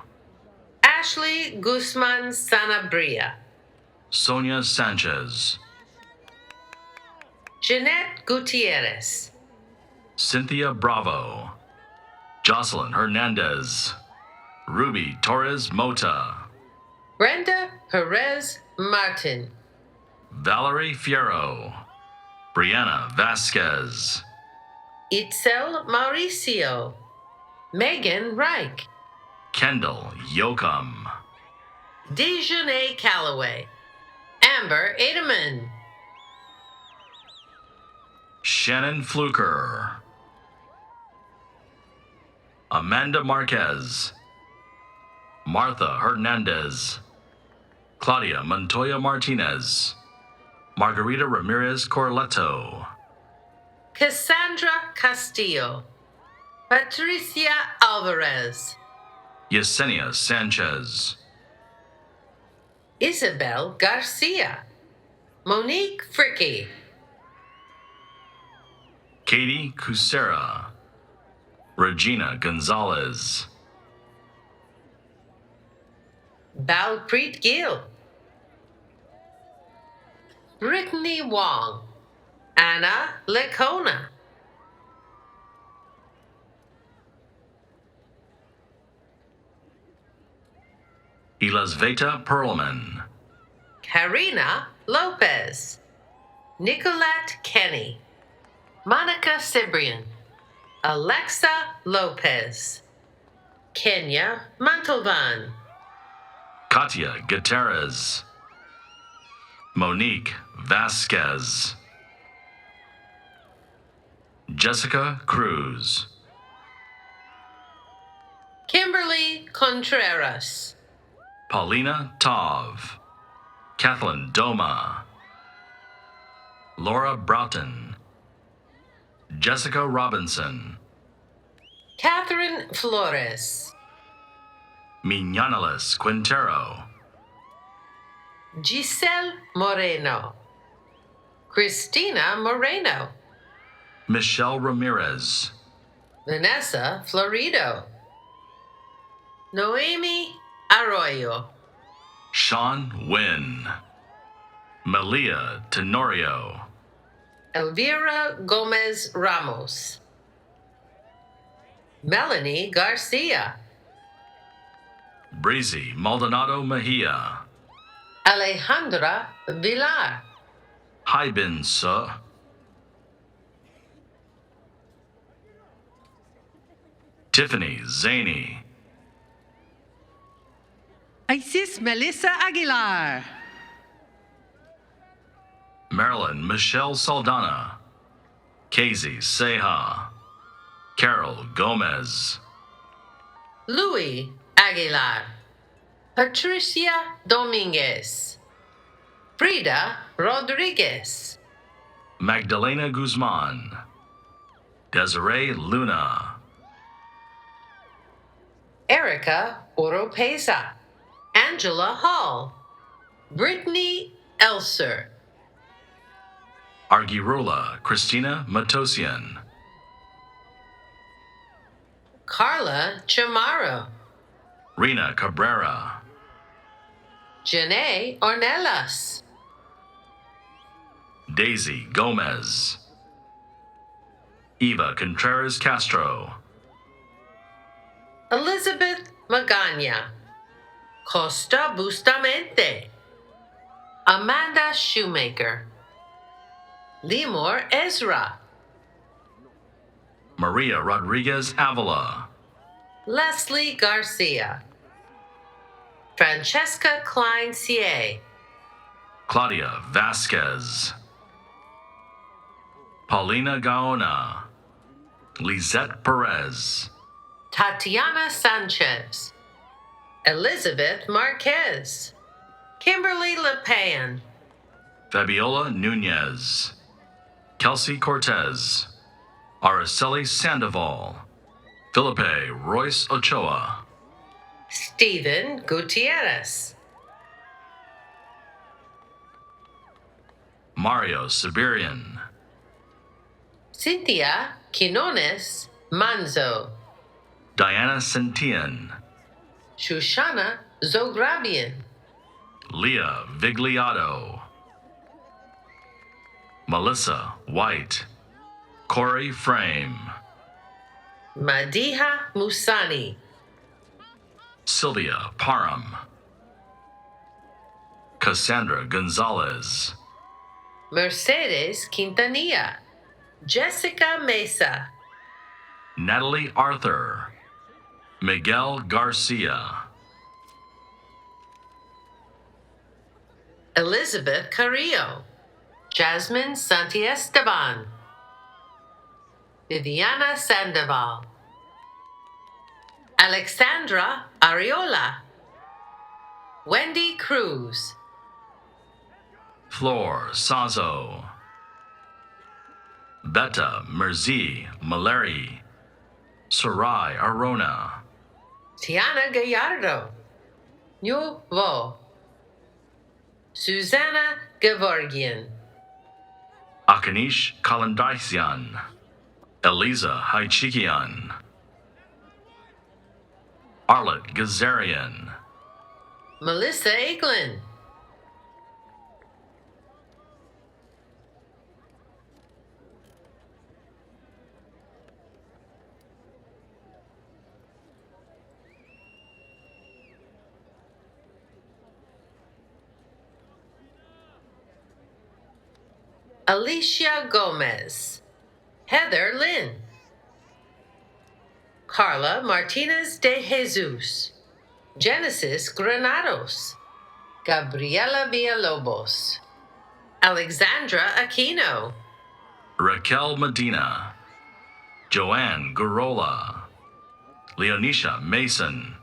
Ashley Guzman Sanabria, Sonia Sanchez, Jeanette Gutierrez, Cynthia Bravo, Jocelyn Hernandez, Ruby Torres Mota, Brenda Perez Martin, Valerie Fierro, Brianna Vasquez, Itzel Mauricio, Megan Reich, Kendall Yoakum, Dejanay Calloway, Amber Edelman, Shannon Fluker, Amanda Marquez, Martha Hernandez, Claudia Montoya Martinez, Margarita Ramirez Corletto, Cassandra Castillo, Patricia Alvarez, Yesenia Sanchez, Isabel Garcia, Monique Fricky, Katie Cusera, Regina Gonzalez, Balpreet Gill, Brittany Wong, Anna Lecona, Elizveta Perlman, Karina Lopez, Nicolette Kenny, Monica Cibrian, Alexa Lopez, Kenya Montalban, Katia Gutierrez, Monique Vasquez, Jessica Cruz, Kimberly Contreras, Paulina Tov, Kathleen Doma, Laura Broughton, Jessica Robinson, Catherine Flores, Miñanales Quintero, Giselle Moreno, Christina Moreno, Michelle Ramirez, Vanessa Florido, Noemi Arroyo, Sean Wynn, Malia Tenorio, Elvira Gomez Ramos, Melanie Garcia, Breezy Maldonado Mejia, Alejandra Villar, Haibin Suh, Tiffany Zaney, Isis Melissa Aguilar. Marilyn Michelle Saldana, Casey Seha, Carol Gomez, Louis Aguilar, Patricia Dominguez, Frida Rodriguez, Magdalena Guzman, Desiree Luna, Erica Oropesa, Angela Hall, Brittany Elser, Argirola Christina Matosian, Carla Chamorro, Rena Cabrera, Janae Ornelas, Daisy Gomez, Eva Contreras Castro, Elizabeth Magana, Costa Bustamente, Amanda Shoemaker, Limor Ezra, Maria Rodriguez Avila, Leslie Garcia, Francesca Klein CA, Claudia Vasquez, Paulina Gaona, Lisette Perez, Tatiana Sanchez, Elizabeth Marquez, Kimberly LePan, Fabiola Nunez, Kelsey Cortez, Araceli Sandoval, Felipe Royce Ochoa, Stephen Gutierrez, Mario Siberian, Cynthia Quinones Manzo, Diana Sentian, Shoshana Zograbian, Leah Vigliato, Melissa White, Corey Frame, Madiha Musani, Sylvia Parham, Cassandra Gonzalez, Mercedes Quintanilla, Jessica Mesa, Natalie Arthur, Miguel Garcia, Elizabeth Carrillo, Jasmine Santiesteban, Viviana Sandoval, Alexandra Ariola, Wendy Cruz, Flor Sazo, Betta Merzi Maleri, Sarai Arona, Tiana Gallardo, Nhu Vo, Susanna Gevorgian, Akanish Kalandaisian, Eliza Haichikian, Arlet Gazarian, Melissa Eglin, Alicia Gomez, Heather Lynn, Carla Martinez de Jesus, Genesis Granados, Gabriela Villalobos, Alexandra Aquino, Raquel Medina, Joanne Garola, Leonisha Mason,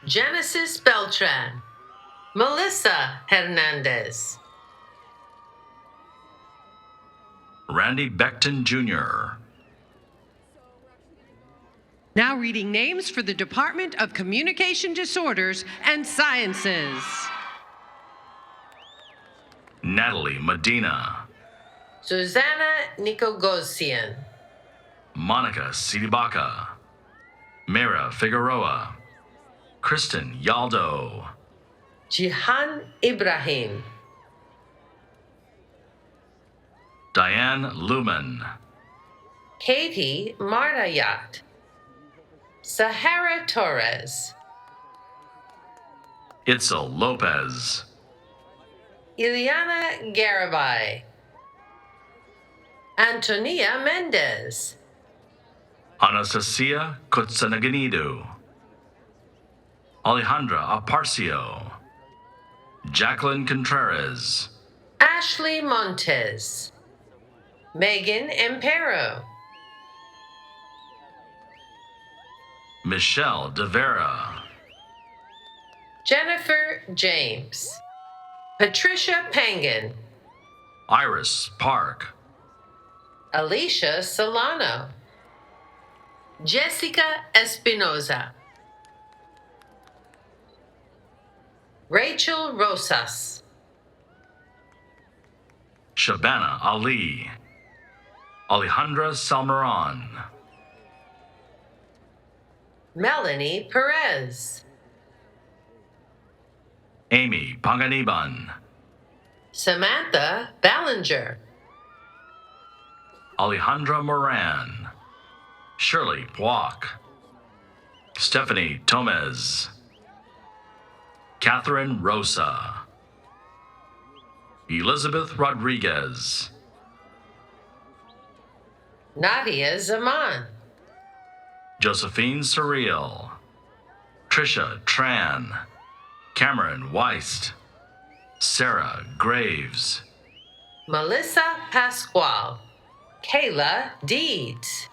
Genesis Beltran, Melissa Hernandez, Randy Beckton Jr., Now reading names for the Department of Communication Disorders and Sciences. Natalie Medina, Susanna Nicogosian, Monica Sidibaka, Mira Figueroa, Kristen Yaldo, Jihan Ibrahim, Diane Lumen, Katie Martayat, Sahara Torres, Itzel Lopez, Ileana Garibay, Antonia Mendez, Anastasia Kutsanaganidu, Alejandra Aparcio, Jacqueline Contreras, Ashley Montes, Megan Empero, Michelle De Vera, Jennifer James, Patricia Pangan, Iris Park, Alicia Solano, Jessica Espinoza, Rachel Rosas, Shabana Ali, Alejandra Salmeron, Melanie Perez, Amy Panganiban, Samantha Ballinger, Alejandra Moran, Shirley Pwak, Stephanie Tomez, Catherine Rosa, Elizabeth Rodriguez, Nadia Zaman, Josephine Surreal, Trisha Tran, Cameron Weist, Sarah Graves, Melissa Pasquale, Kayla Deeds,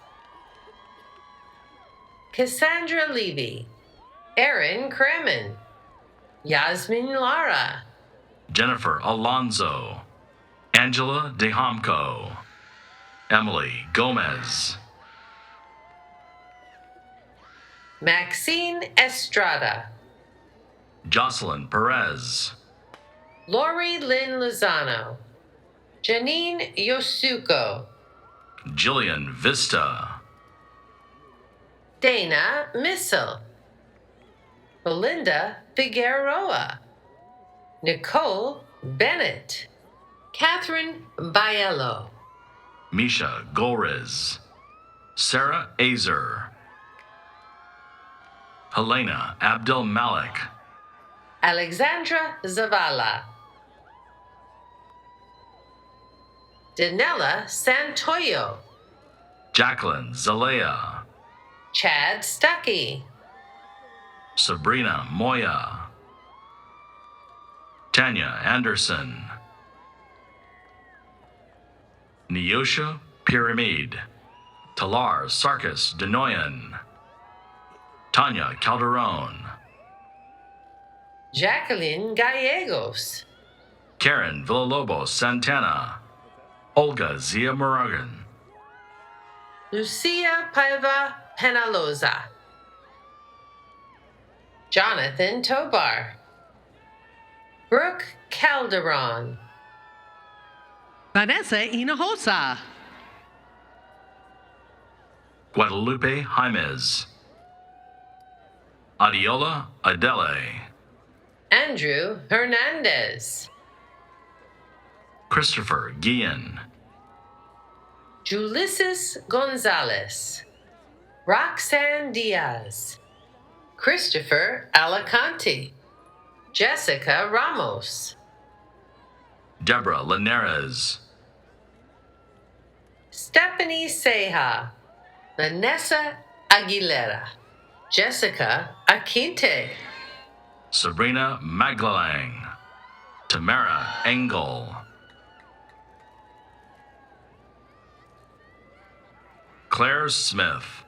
Cassandra Levy, Erin Kremen, Yasmin Lara, Jennifer Alonzo, Angela DeHomko, Emily Gomez, Maxine Estrada, Jocelyn Perez, Lori Lynn Lozano, Janine Yosuko, Jillian Vista, Dana Missel, Belinda Figueroa, Nicole Bennett, Catherine Biello, Misha Golriz, Sarah Azer, Helena Abdel Malik, Alexandra Zavala, Danella Santoyo, Jacqueline Zalea, Chad Stuckey, Sabrina Moya, Tanya Anderson, Neosha Pyramid, Talar Sarkis Denoyan, Tanya Calderon, Jacqueline Gallegos, Karen Villalobos Santana, Olga Zia Moragan, Lucia Paiva Penaloza, Jonathan Tobar, Brooke Calderon, Vanessa Hinojosa, Guadalupe Jaimez, Adiola Adele, Andrew Hernandez, Christopher Guillen, Julysses Gonzalez, Roxanne Diaz, Christopher Alicante, Jessica Ramos, Deborah Linares, Stephanie Ceja, Vanessa Aguilera, Jessica Aquinte, Sabrina Maglalang, Tamara Engel, Claire Smith,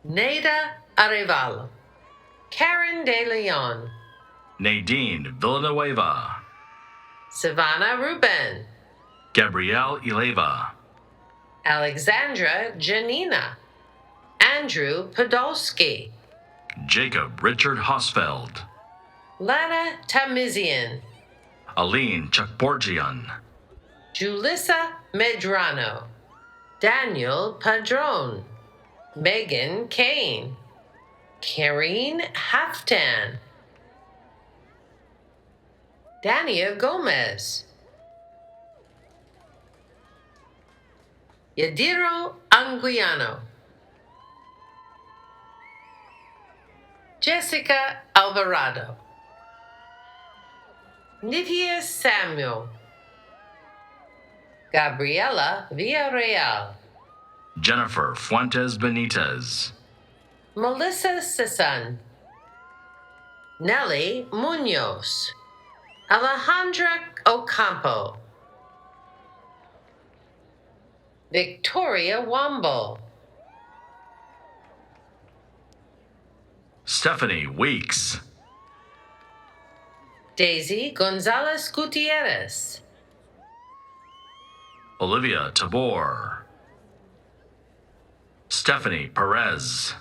Neda Arevalo, Karen De Leon, Nadine Villanueva, Savannah Ruben, Gabrielle Ileva, Alexandra Janina, Andrew Podolsky, Jacob Richard Hosfeld, Lana Tamizian, Aline Chakborgian, Julissa Medrano, Daniel Padron, Megan Kane, Karine Haftan, Dania Gomez, Yadiro Anguiano, Jessica Alvarado, Nydia Samuel, Gabriela Villarreal, Jennifer Fuentes Benitez, Melissa Sisson, Nelly Munoz, Alejandra Ocampo, Victoria Womble, Stephanie Weeks, Daisy Gonzalez Gutierrez, Olivia Tabor, Stephanie Perez,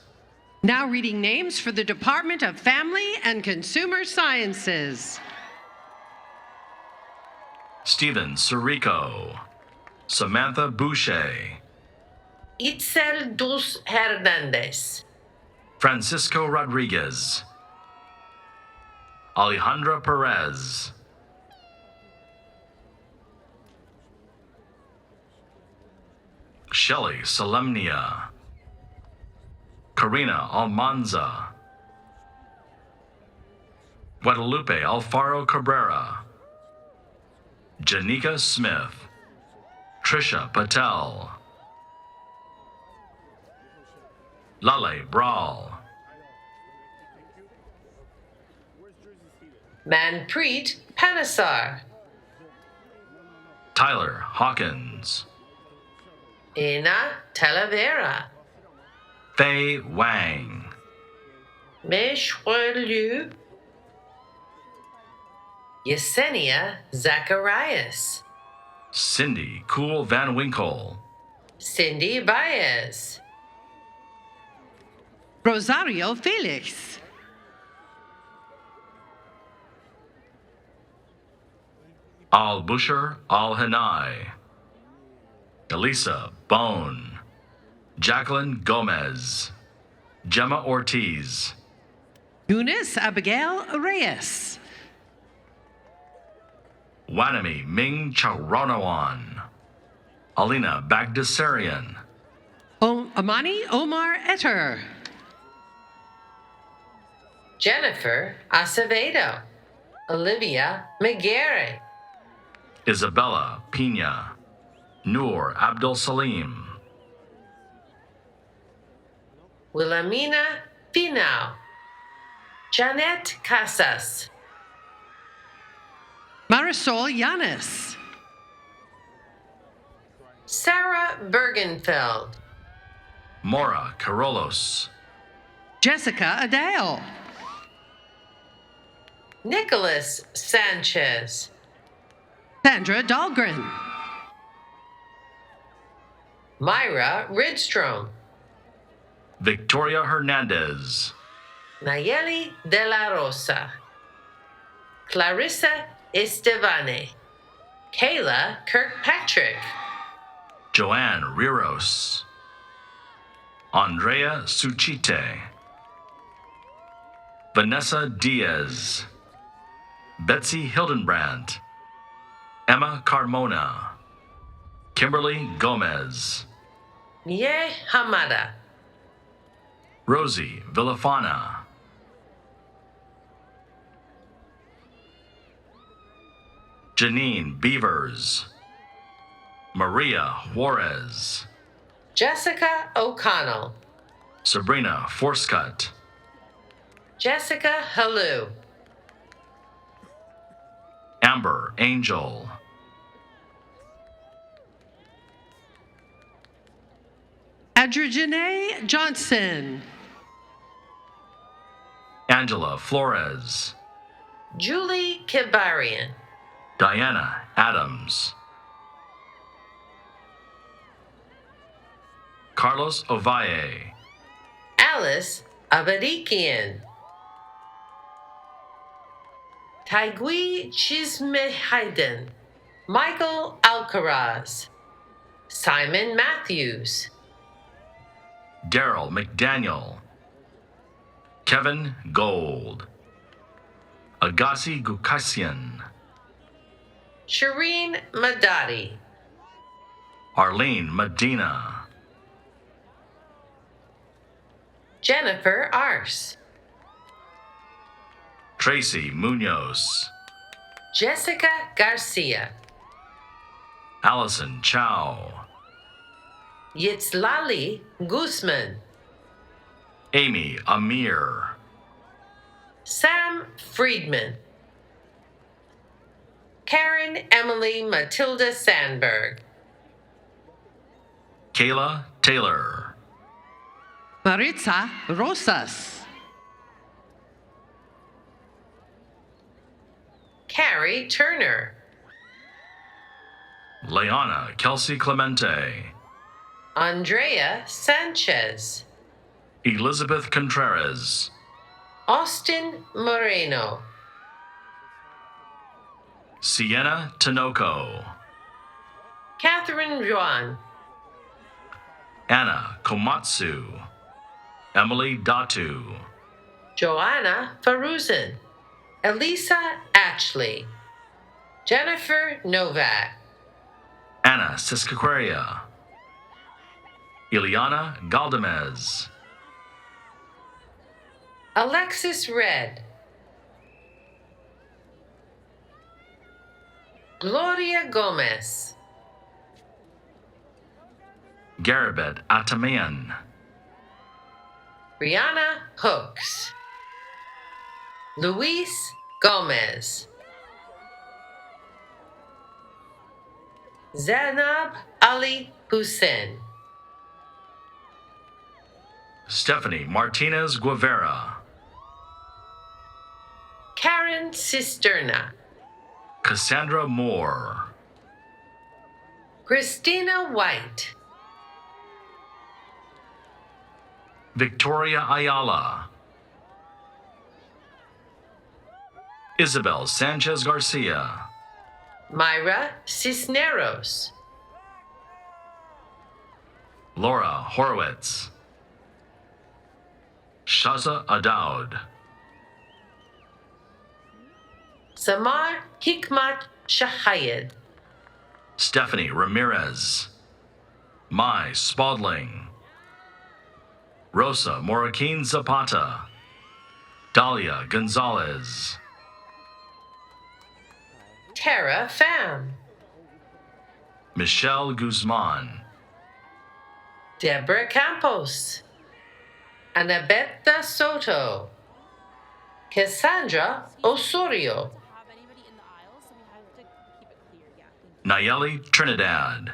Now reading names for the Department of Family and Consumer Sciences. Stephen Sirico, Samantha Boucher, Itzel Dulce Hernandez, Francisco Rodriguez, Alejandra Perez, Shelley Solemnia, Karina Almanza, Guadalupe Alfaro Cabrera, Janika Smith, Trisha Patel, Lale Brawl, Manpreet Panasar, Tyler Hawkins, Ina Talavera, Faye Wang, Meshwelu, Yesenia Zacharias, Cindy Cool Van Winkle, Cindy Baez, Rosario Felix, Al Busher Al Hanai, Elisa Bone, Jacqueline Gomez, Gemma Ortiz, Eunice Abigail Reyes, Wanami Ming Charonawan, Alina Bagdasarian, Amani Omar Etter, Jennifer Acevedo, Olivia McGarry, Isabella Pina, Noor Abdul Salim, Wilhelmina Finau, Janet Casas, Marisol Yanis, Sarah Bergenfeld. Mora Carolos. Jessica Adele. Nicholas Sanchez. Sandra Dahlgren. Myra Ridstrom. Victoria Hernandez. Nayeli De La Rosa. Clarissa Estevane. Kayla Kirkpatrick. Joanne Riros. Andrea Suchite. Vanessa Diaz. Betsy Hildenbrandt. Emma Carmona. Kimberly Gomez. Nye Hamada. Rosie Villafana. Janine Beavers. Maria Juarez. Jessica O'Connell. Sabrina Forscutt. Jessica Halou. Amber Angel. Adrienne Johnson. Angela Flores. Julie Kibarian. Diana Adams. Carlos Ovalle. Alice Abadikian. Taigui Chismehiden. Michael Alcaraz. Simon Matthews. Daryl McDaniel. Kevin Gold. Agassi Gukasian. Shireen Madadi. Arlene Medina. Jennifer Arce. Tracy Munoz. Jessica Garcia. Allison Chow. Yitzlali Guzman. Amy Amir. Sam Friedman. Karen Emily Matilda Sandberg. Kayla Taylor. Maritza Rosas. Carrie Turner. Leona Kelsey Clemente. Andrea Sanchez. Elizabeth Contreras. Austin Moreno. Sienna Tinoco. Catherine Juan. Anna Komatsu. Emily Datu. Joanna Faruzin. Elisa Ashley. Jennifer Novak. Anna Siskaquaria. Ileana Galdamez. Alexis Red. Gloria Gomez. Garibet Atamayan. Brianna Hooks. Luis Gomez. Zainab Ali Hussein. Stephanie Martinez Guevara. Karen Cisterna. Cassandra Moore. Christina White. Victoria Ayala. Isabel Sanchez Garcia. Myra Cisneros. Laura Horowitz. Shaza Adaud. Samar Hikmat Shahayed. Stephanie Ramirez. Mai Spalding. Rosa Moraquin Zapata. Dalia Gonzalez. Tara Pham. Michelle Guzman. Deborah Campos. Anabetta Soto. Cassandra Osorio. Nayeli Trinidad.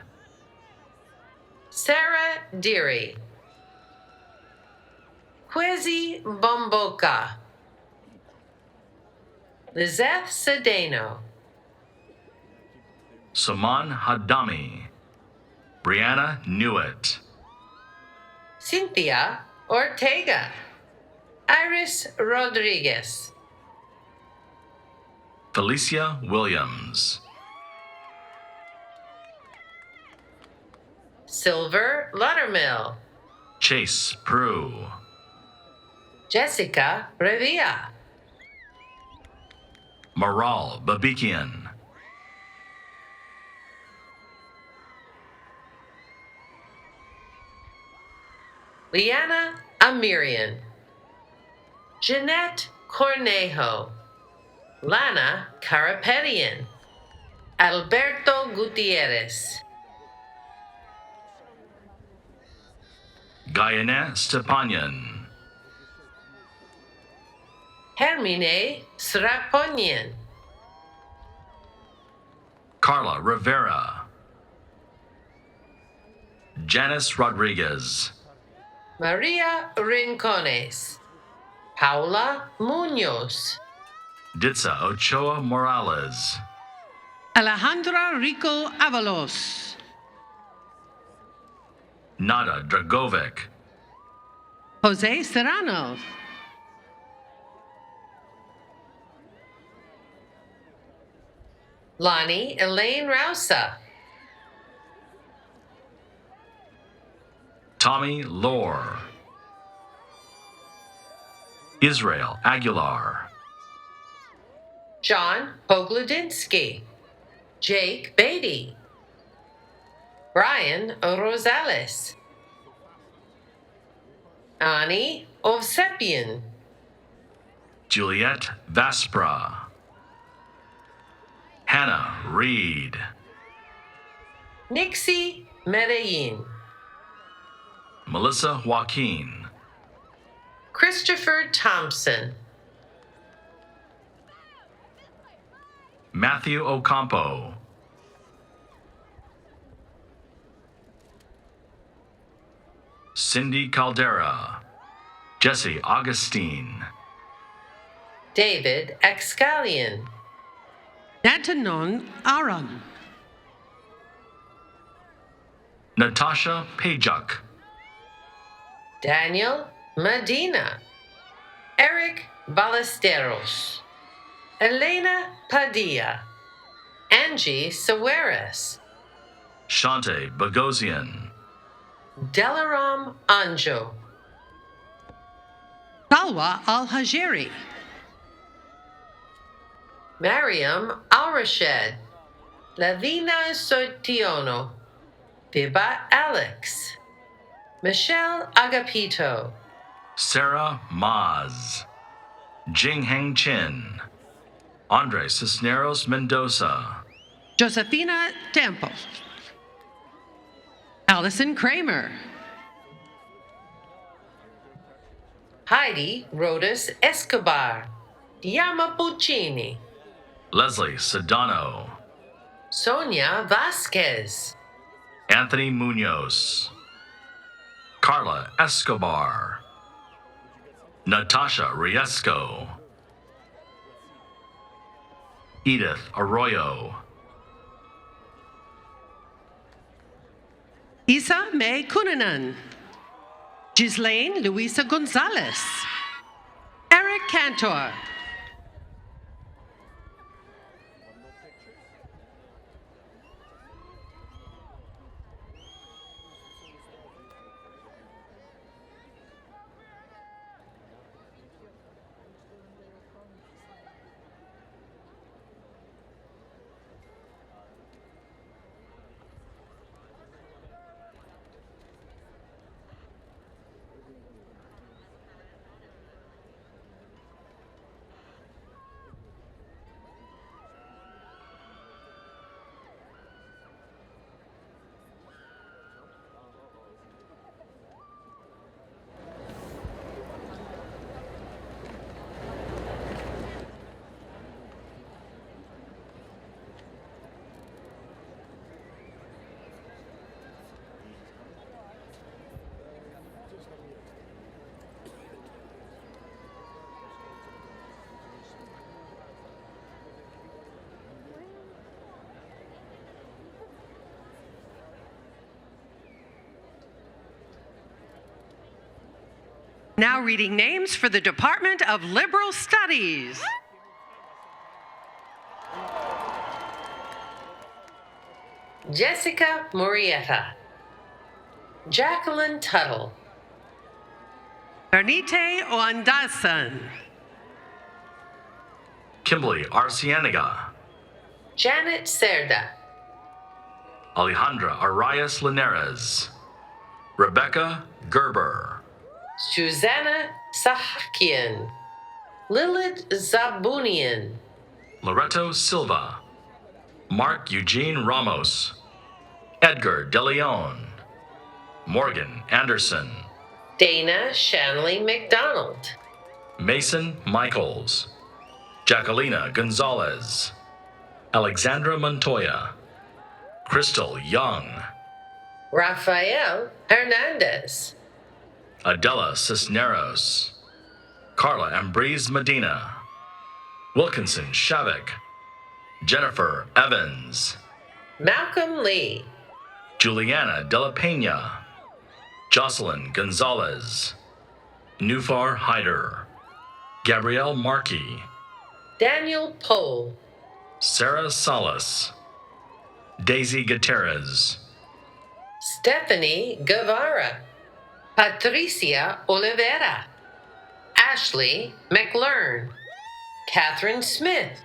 Sarah Deary. Kwesi Bomboka. Lizeth Sedano. Saman Hadami. Brianna Newitt. Cynthia Ortega. Iris Rodriguez. Felicia Williams. Silver Luttermill. Chase Prue. Jessica Revia. Maral Babikian. Liana Amirian. Jeanette Cornejo. Lana Carapetian. Alberto Gutierrez. Gayane Stepanyan. Hermine Sraponian. Carla Rivera. Janice Rodriguez. Maria Rincones. Paula Munoz. Ditsa Ochoa Morales. Alejandra Rico Avalos. Nada Dragovic. Jose Serrano. Lonnie Elaine Rausa. Tommy Lore. Israel Aguilar. John Pogludinsky. Jake Beatty. Brian Rosales. Ani Ovsepian. Juliet Vaspra. Hannah Reed. Nixie Medellin. Melissa Joaquin. Christopher Thompson. Matthew Ocampo. Cindy Caldera. Jesse Augustine. David Excalion. Natanon Aron. Natasha Pajak. Daniel Medina. Eric Ballesteros. Elena Padilla. Angie Saweras. Shante Bogosian. Delaram Anjo. Salwa Al-Hajeri. Mariam Al-Rashed. Lavina Sotiono. Viva Alex. Michelle Agapito. Sarah Maz. Jingheng Chin. Andre Cisneros Mendoza. Josefina Tempo. Allison Kramer. Heidi Rodas Escobar. Yamapuccini. Leslie Sedano. Sonia Vasquez. Anthony Munoz. Carla Escobar. Natasha Riesco. Edith Arroyo. Isa May Kunanan. Ghislaine Luisa Gonzalez. Eric Cantor. Now reading names for the Department of Liberal Studies. Jessica Murrieta, Jacqueline Tuttle, Bernite Oandasan. Kimberly Arcianiga, Janet Cerda, Alejandra Arias Linares, Rebecca Gerber, Susanna Sahakian, Lilith Zabunian, Loreto Silva, Mark Eugene Ramos, Edgar De Leon, Morgan Anderson, Dana Shanley McDonald, Mason Michaels, Jacquelina Gonzalez, Alexandra Montoya, Crystal Young, Rafael Hernandez, Adela Cisneros, Carla Ambriz Medina, Wilkinson Shavik, Jennifer Evans, Malcolm Lee, Juliana De La Pena, Jocelyn Gonzalez, Nufar Hyder, Gabrielle Markey, Daniel Pohl, Sarah Salas, Daisy Gutierrez, Stephanie Guevara, Patricia Oliveira, Ashley McLearn, Catherine Smith,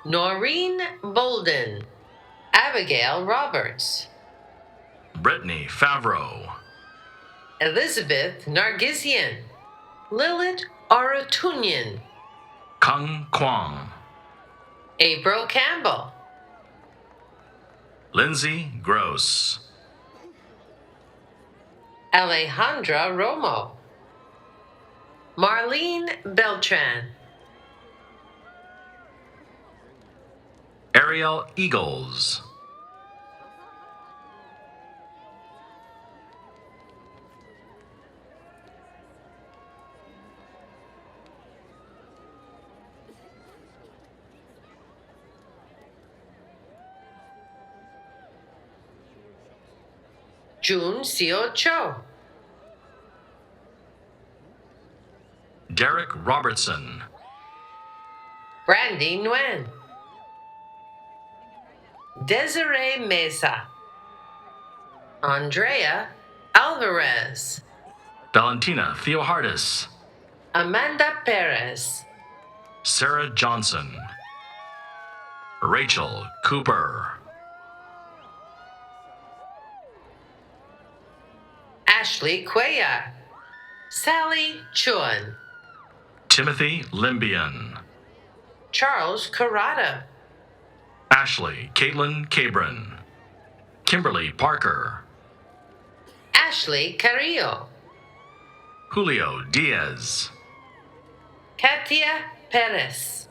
Noreen Bolden, Abigail Roberts, Brittany Favreau, Elizabeth Nargisian, Lilith Aratunian, Kung Kwang, April Campbell, Lindsay Gross, Alejandra Romo, Marlene Beltran, Ariel Eagles, June Seo Cho, Derek Robertson, Brandy Nguyen, Desiree Mesa, Andrea Alvarez, Valentina Theohardis, Amanda Perez, Sarah Johnson, Rachel Cooper, Ashley Cuellar, Sally Chuan, Timothy Limbian, Charles Carrata, Ashley Caitlin Cabron, Kimberly Parker, Ashley Carrillo, Julio Diaz, Katia Perez,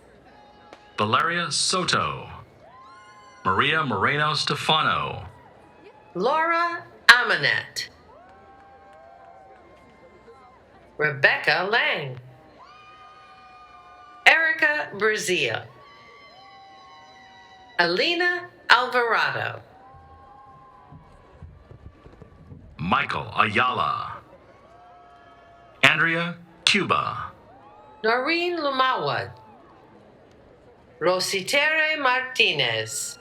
Valeria Soto, Maria Moreno Stefano, Laura Amanet, Rebecca Lang, Erica Brazil, Alina Alvarado, Michael Ayala, Andrea Cuba, Noreen Lumawad, Rositere Martinez,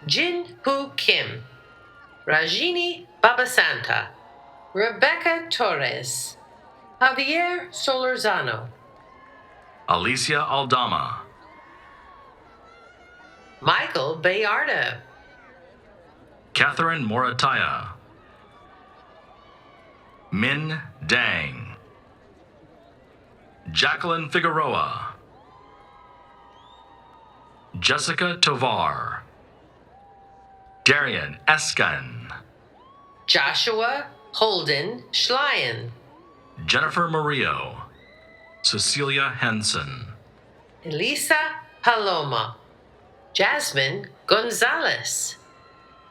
Jin Hu Kim, Rajini Babasanta, Rebecca Torres, Javier Solorzano, Alicia Aldama, Michael Bayardo, Catherine Morataya, Min Dang, Jacqueline Figueroa, Jessica Tovar, Darian Eskin, Joshua Holden Schleien, Jennifer Murillo, Cecilia Henson, Elisa Paloma, Jasmine Gonzalez,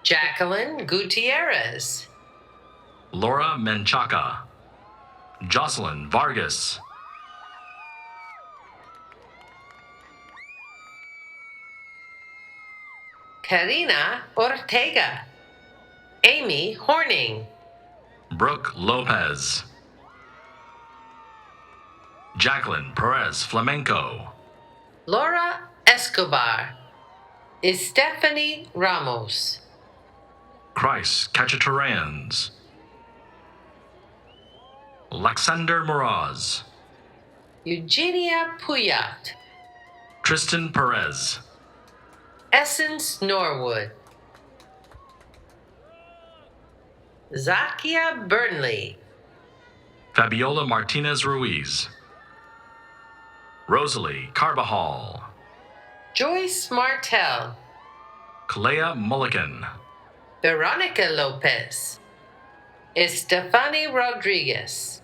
Jacqueline Gutierrez, Laura Menchaca, Jocelyn Vargas, Karina Ortega, Amy Horning, Brooke Lopez, Jacqueline Perez Flamenco. Laura Escobar. Stephanie Ramos. Christ Cacciatorans. Alexander Moraz. Eugenia Puyat. Tristan Perez. Essence Norwood. Zakia Burnley. Fabiola Martinez Ruiz. Rosalie Carbajal. Joyce Martell. Kalea Mulligan. Veronica Lopez. Estefany Rodriguez.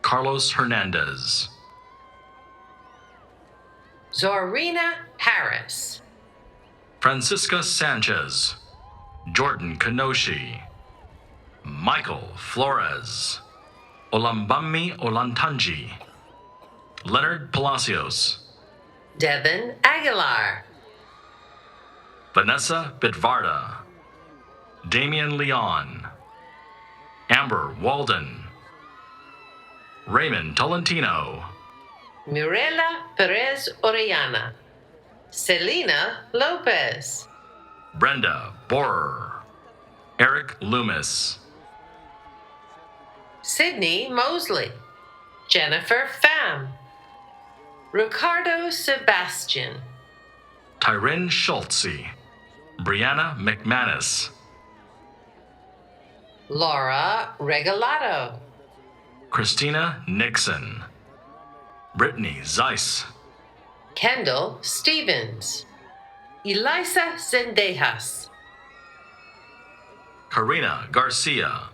Carlos Hernandez. Zorina Harris. Francisca Sanchez. Jordan Kanoshi. Michael Flores. Olambami Olantanji. Leonard Palacios. Devin Aguilar. Vanessa Bitvarda. Damian Leon. Amber Walden. Raymond Tolentino. Mirela Perez Orellana. Selena Lopez. Brenda Borer. Eric Loomis. Sydney Mosley. Jennifer Pham. Ricardo Sebastian. Tyrin Schultze. Brianna McManus. Laura Regalado. Christina Nixon. Brittany Zeiss. Kendall Stevens. Elisa Zendejas. Karina Garcia.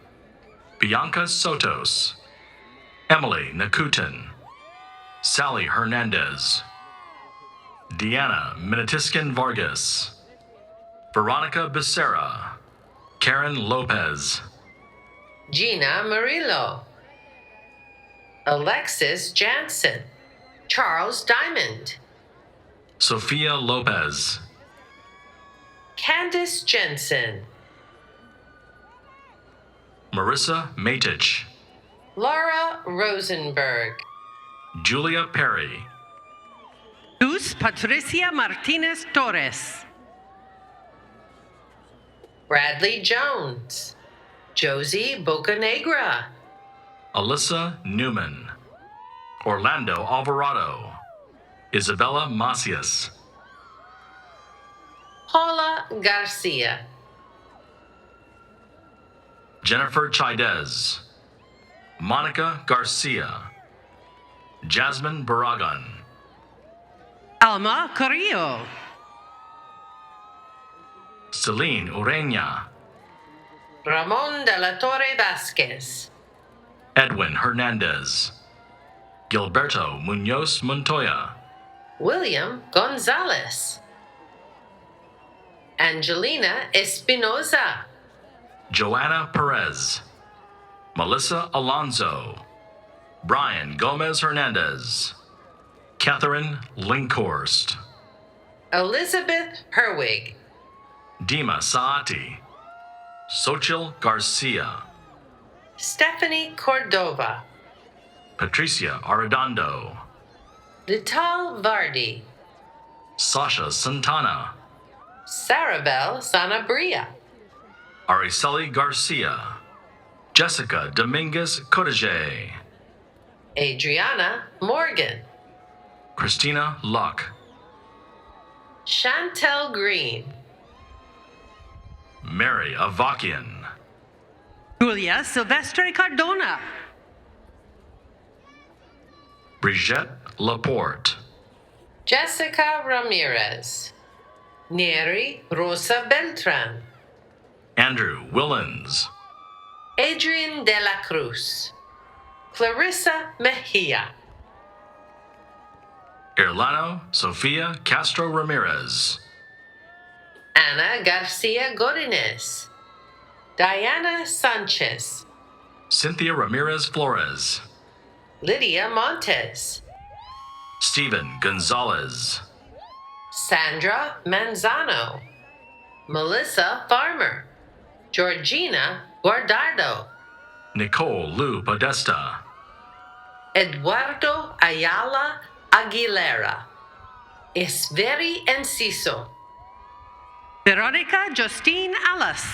Bianca Sotos. Emily Nakutin. Sally Hernandez. Deanna Minitiskin Vargas. Veronica Becerra. Karen Lopez. Gina Murillo. Alexis Jansen. Charles Diamond. Sophia Lopez. Candice Jensen. Marissa Matich. Laura Rosenberg. Julia Perry. Luz Patricia Martinez Torres. Bradley Jones. Josie Bocanegra. Alyssa Newman. Orlando Alvarado. Isabella Macias. Paula Garcia. Jennifer Chaidez. Monica Garcia. Jasmine Barragan. Alma Carrillo. Celine Ureña. Ramon de la Torre Vasquez. Edwin Hernandez. Gilberto Munoz Montoya. William Gonzalez. Angelina Espinoza. Joanna Perez. Melissa Alonso. Brian Gomez Hernandez. Catherine Linkhorst. Elizabeth Herwig. Dima Saati. Xochitl Garcia. Stephanie Cordova. Patricia Arredondo. Lital Vardi. Sasha Santana. Sarabel Sanabria. Araceli Garcia. Jessica Dominguez Cotege. Adriana Morgan. Christina Luck. Chantel Green. Mary Avakian. Julia Silvestre Cardona. Brigitte Laporte. Jessica Ramirez. Neri Rosa Beltran. Andrew Willens. Adrian de la Cruz. Clarissa Mejia. Erlano Sofia Castro Ramirez. Ana Garcia Godinez. Diana Sanchez. Cynthia Ramirez Flores. Lydia Montes. Stephen Gonzalez. Sandra Manzano. Melissa Farmer. Georgina Guardado. Nicole Lou Podesta. Eduardo Ayala Aguilera. Esveri Enciso. Veronica Justine Alice.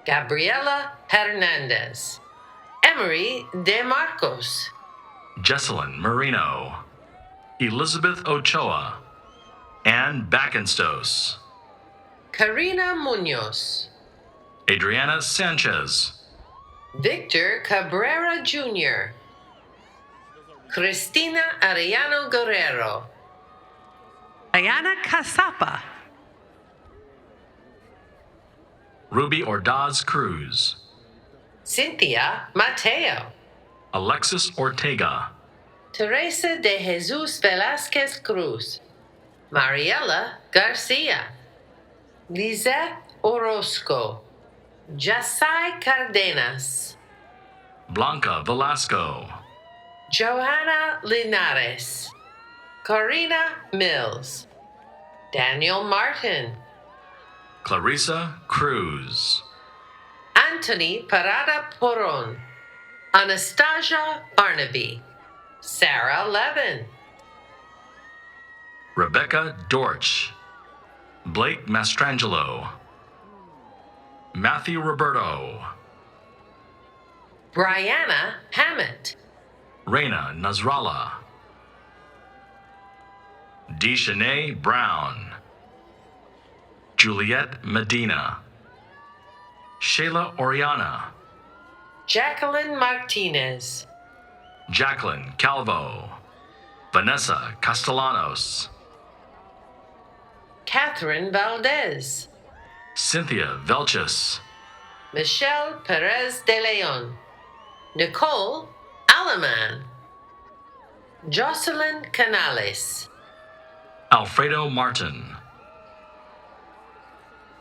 Gabriela Hernandez. Emery De Marcos. Jesselyn Marino. Elizabeth Ochoa. Ann Backenstos. Karina Munoz. Adriana Sanchez. Victor Cabrera Jr. Cristina Arellano Guerrero. Diana Casapa. Ruby Ordaz Cruz. Cynthia Mateo. Alexis Ortega. Teresa de Jesus Velázquez Cruz. Mariela Garcia. Lizette Orozco. Jasai Cardenas. Blanca Velasco. Johanna Linares. Corina Mills. Daniel Martin. Clarissa Cruz. Anthony Parada Poron. Anastasia Barnaby. Sarah Levin. Rebecca Dorch. Blake Mastrangelo. Matthew Roberto. Brianna Hammett. Reina Nasrallah. Deshanae Brown. Juliet Medina. Shayla Oriana. Jacqueline Martinez. Jacqueline Calvo. Vanessa Castellanos. Catherine Valdez. Cynthia Velchis. Michelle Perez de Leon. Nicole Alaman. Jocelyn Canales. Alfredo Martin.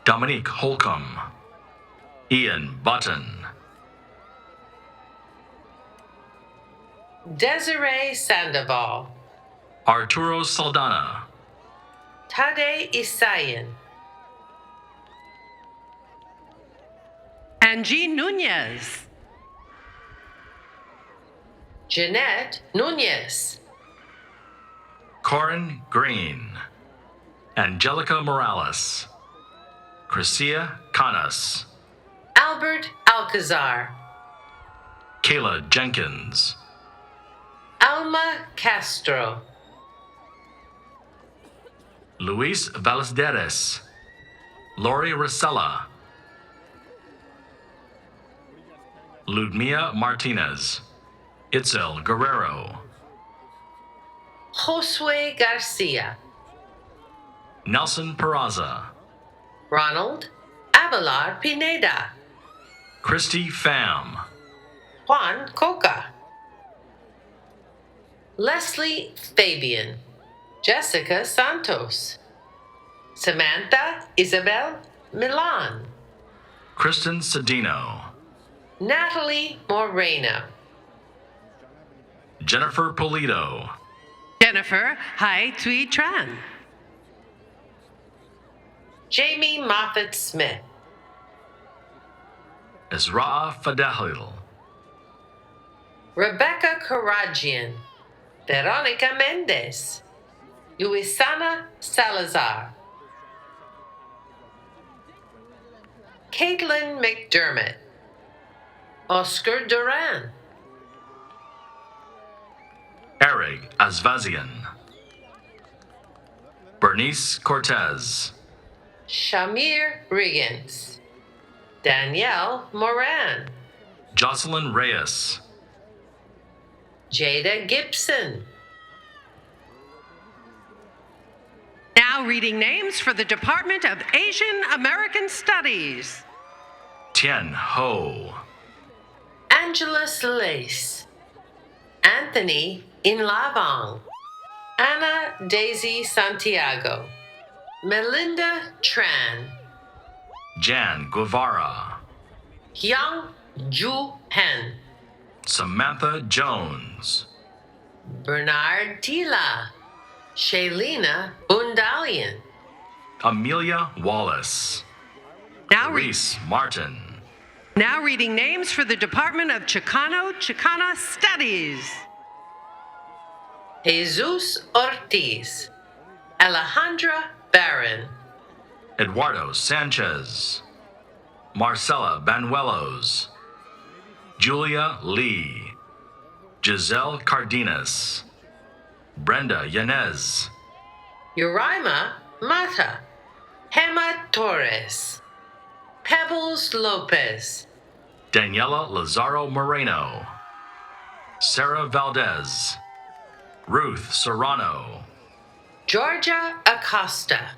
Dominique Holcomb. Ian Button. Desiree Sandoval. Arturo Saldana. Tade Isayan. Angie Nunez. Jeanette Nunez. Corin Green. Angelica Morales. Chrisia Canas. Albert Alcazar. Kayla Jenkins. Alma Castro. Luis Valesderes. Lori Rosella. Ludmilla Martinez. Itzel Guerrero. Josue Garcia. Nelson Peraza. Ronald Avalar Pineda. Christy Pham. Juan Coca. Leslie Fabian. Jessica Santos. Samantha Isabel Milan. Kristen Cedino. Natalie Moreno. Jennifer Polito. Jennifer Hai Tui Tran. Jamie Moffett Smith. Ezra Fadahil. Rebecca Karajian. Veronica Mendez. Luisana Salazar. Caitlin McDermott. Oscar Duran. Eric Azvazian. Bernice Cortez. Shamir Riggins. Danielle Moran. Jocelyn Reyes. Jada Gibson. Now reading names for the Department of Asian American Studies. Tien Ho. Angela Solis. Anthony Inlavang. Anna Daisy Santiago. Melinda Tran. Jan Guevara. Hyung Ju Hen. Samantha Jones. Bernard Tila. Shailena Bundalian. Amelia Wallace. Now Reese Martin. Now reading names for the Department of Chicana Studies. Jesus Ortiz, Alejandra Barron, Eduardo Sanchez, Marcela Banuelos, Julia Lee, Giselle Cardenas, Brenda Yanez, Uraima Mata, Hema Torres, Pebbles Lopez, Daniela Lazaro Moreno, Sarah Valdez, Ruth Serrano, Georgia Acosta,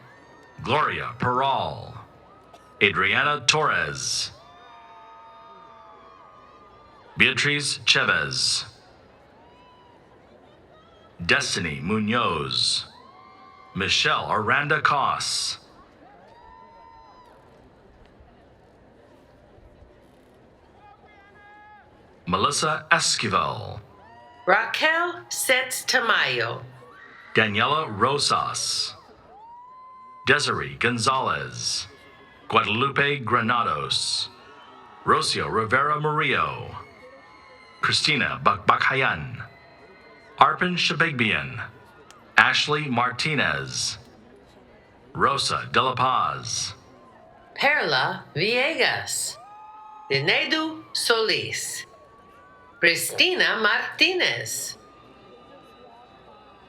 Gloria Peral, Adriana Torres, Beatriz Chavez, Destiny Munoz, Michelle Aranda Koss, Melissa Esquivel, Raquel Setz Tamayo, Daniela Rosas, Desiree Gonzalez, Guadalupe Granados, Rocio Rivera Murillo, Christina Bakbakhayan, Arpan Shabigbian, Ashley Martinez, Rosa De La Paz, Perla Villegas, Dinedu Solis, Cristina Martinez,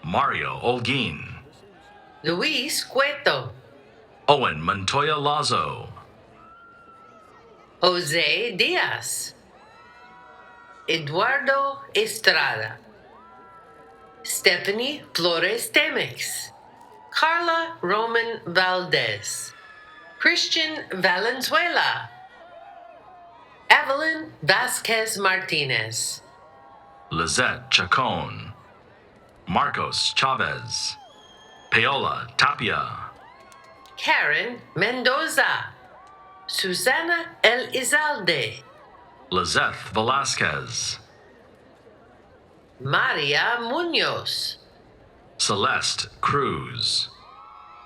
Mario Olguin, Luis Cueto, Owen Montoya Lazo, Jose Diaz, Eduardo Estrada, Stephanie Flores Temix, Carla Roman Valdez, Christian Valenzuela, Evelyn Vasquez Martinez, Lizette Chacon, Marcos Chavez, Paola Tapia, Karen Mendoza, Susana Elizalde, Lizeth Velasquez, Maria Munoz, Celeste Cruz,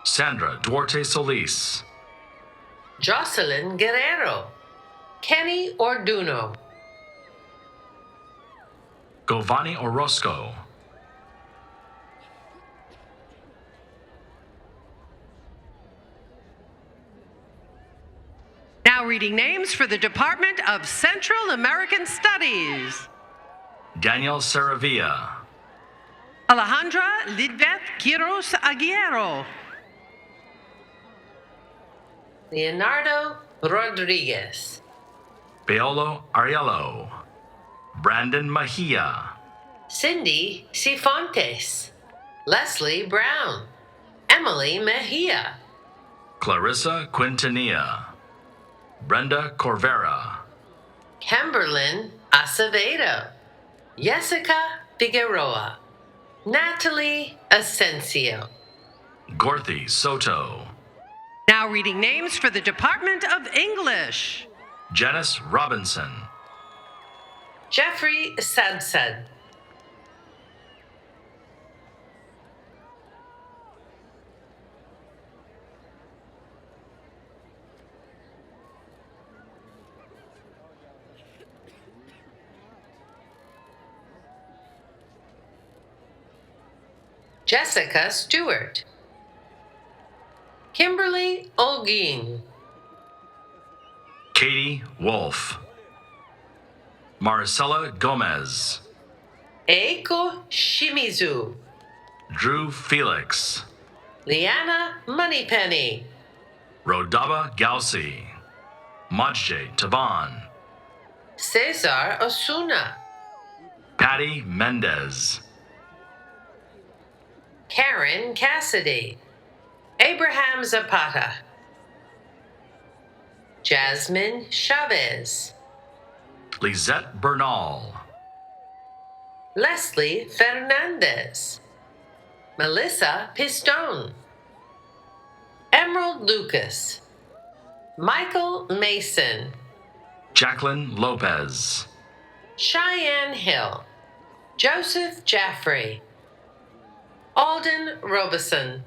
Sandra Duarte Solis, Jocelyn Guerrero, Kenny Orduno, Govani Orozco, Now reading names for the Department of Central American Studies. Daniel Saravia, Alejandra Lidbeth Quiros Aguero, Leonardo Rodriguez, Paolo Ariello, Brandon Mejia, Cindy Cifontes, Leslie Brown, Emily Mejia, Clarissa Quintanilla, Brenda Corvera, Kimberlyn Acevedo, Jessica Figueroa, Natalie Asensio, Gorthy Soto, Now reading names for the Department of English. Janice Robinson, Jeffrey Sadsad, Jessica Stewart, Kimberly Olguin, Katie Wolf, Maricela Gomez, Eiko Shimizu, Drew Felix, Liana Moneypenny, Rodaba Gausi, Majje Taban, Cesar Osuna, Patty Mendez, Karen Cassidy, Abraham Zapata, Jasmine Chavez, Lisette Bernal, Leslie Fernandez, Melissa Pistone, Emerald Lucas, Michael Mason, Jacqueline Lopez, Cheyenne Hill, Joseph Jaffrey, Alden Robeson,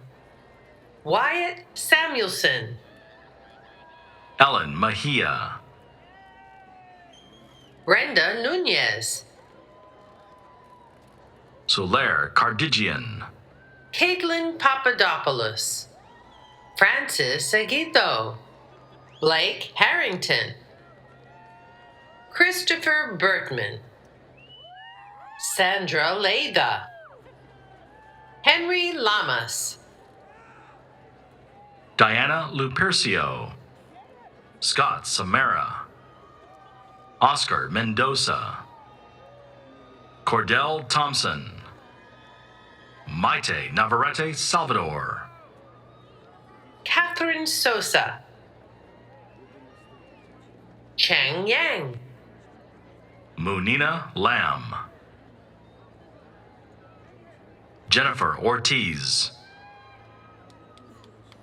Wyatt Samuelson, Ellen Mejia, Brenda Nunez, Sulaire Cardigian, Caitlin Papadopoulos, Francis Aguito, Blake Harrington, Christopher Bertman, Sandra Leyda, Henry Lamas, Diana Lupercio, Scott Samara, Oscar Mendoza, Cordell Thompson, Maite Navarrete Salvador, Catherine Sosa, Chang Yang, Munina Lamb, Jennifer Ortiz,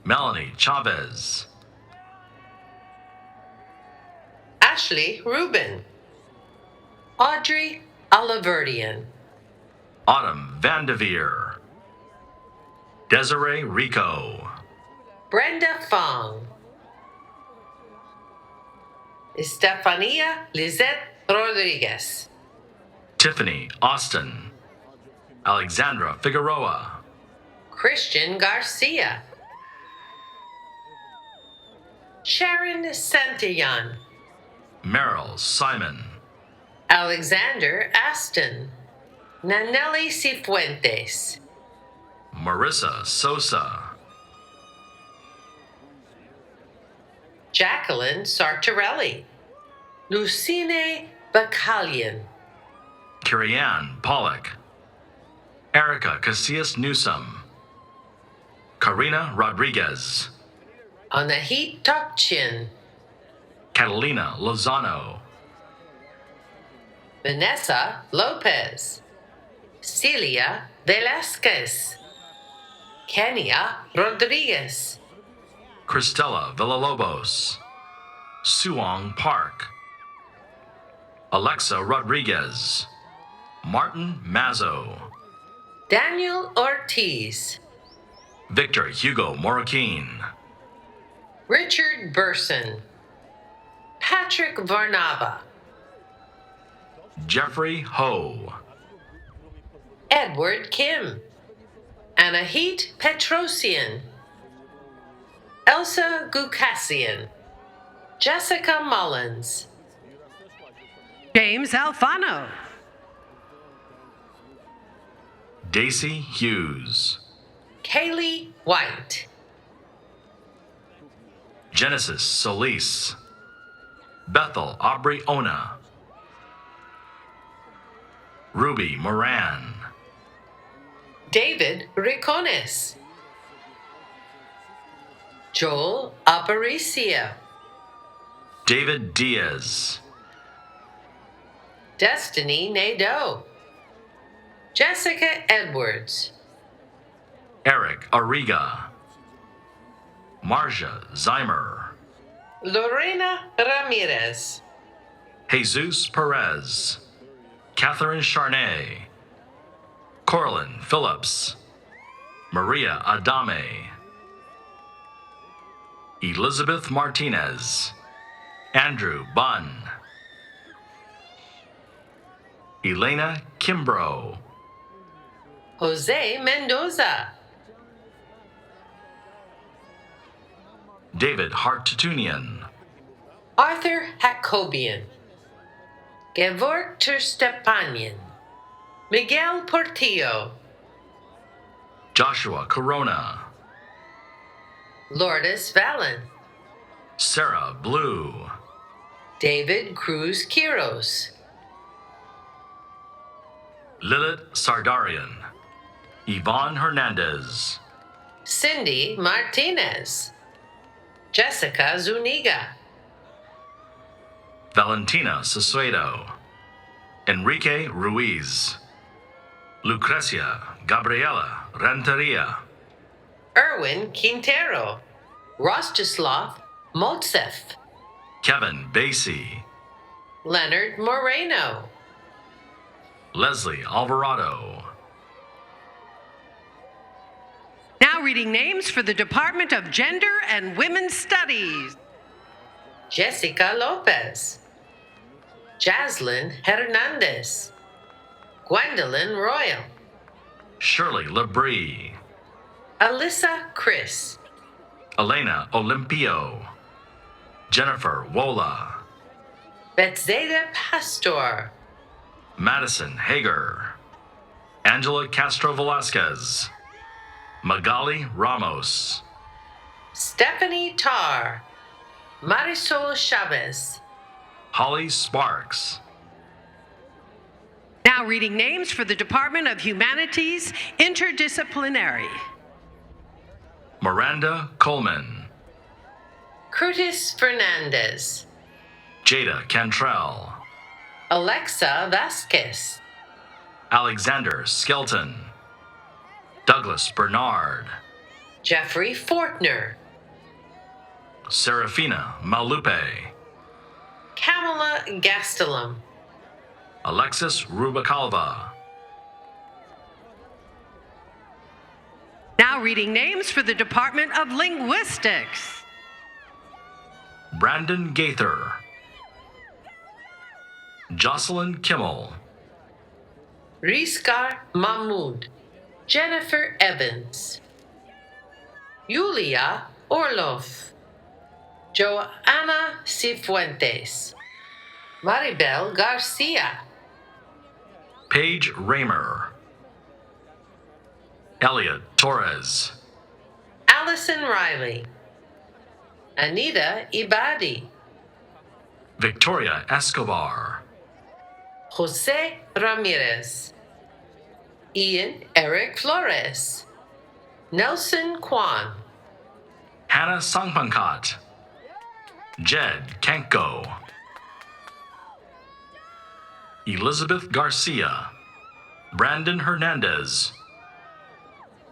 Melanie Chavez, Ashley Rubin, Audrey Oliverdian, Autumn Vandeveer, Desiree Rico, Brenda Fong, Estefania Lizette Rodriguez, Tiffany Austin, Alexandra Figueroa, Christian Garcia, Sharon Santillan, Meryl Simon, Alexander Aston, Nanelli Cifuentes, Marissa Sosa, Jacqueline Sartorelli, Lucine Bacalian, Kirianne Pollock, Erica Casillas Newsom, Karina Rodriguez, Anahit Tokchin, Catalina Lozano, Vanessa Lopez, Celia Velasquez, Kenya Rodriguez, Cristela Villalobos, Suong Park, Alexa Rodriguez, Martin Mazzo, Daniel Ortiz, Victor Hugo Moroquin, Richard Burson, Patrick Varnava, Jeffrey Ho, Edward Kim, Anahit Petrosian, Elsa Gukassian, Jessica Mullins, James Alfano, Daisy Hughes, Kaylee White, Genesis Solis, Bethel Aubrey Ona, Ruby Moran, David Ricones, Joel Aparicio, David Diaz, Destiny Nadeau, Jessica Edwards, Eric Arriga, Marja Zeimer, Lorena Ramirez, Jesus Perez, Catherine Charnay, Corlin Phillips, Maria Adame, Elizabeth Martinez, Andrew Bunn, Elena Kimbrough, Jose Mendoza, David Hartutunian, Arthur Hakobian, Gevorg Terstepanian, Miguel Portillo, Joshua Corona, Lourdes Vallon, Sarah Blue, David Cruz Quiros, Lilith Sardarian, Yvonne Hernandez, Cindy Martinez, Jessica Zuniga, Valentina Sesuedo, Enrique Ruiz, Lucrecia Gabriela Renteria, Erwin Quintero, Rostislav Motsef, Kevin Basie, Leonard Moreno, Leslie Alvarado, Now reading names for the Department of Gender and Women's Studies. Jessica Lopez, Jaslyn Hernandez, Gwendolyn Royal, Shirley Labrie, Alyssa Chris, Elena Olimpio, Jennifer Wola, Bethzeda Pastor, Madison Hager, Angela Castro Velasquez, Magali Ramos, Stephanie Tarr, Marisol Chavez, Holly Sparks, Now reading names for the Department of Humanities, Interdisciplinary. Miranda Coleman, Curtis Fernandez, Jada Cantrell, Alexa Vasquez, Alexander Skelton, Douglas Bernard, Jeffrey Fortner, Serafina Malupe, Kamala Gastelum, Alexis Rubacalva, Now reading names for the Department of Linguistics. Brandon Gaither, Jocelyn Kimmel, Rizkar Mahmoud, Jennifer Evans, Yulia Orlov, Joanna Cifuentes, Maribel Garcia, Paige Raymer, Elliot Torres, Allison Riley, Anita Ibadi, Victoria Escobar, Jose Ramirez, Ian Eric Flores, Nelson Kwan, Hannah Sangpankat, Jed Kanko, Elizabeth Garcia, Brandon Hernandez,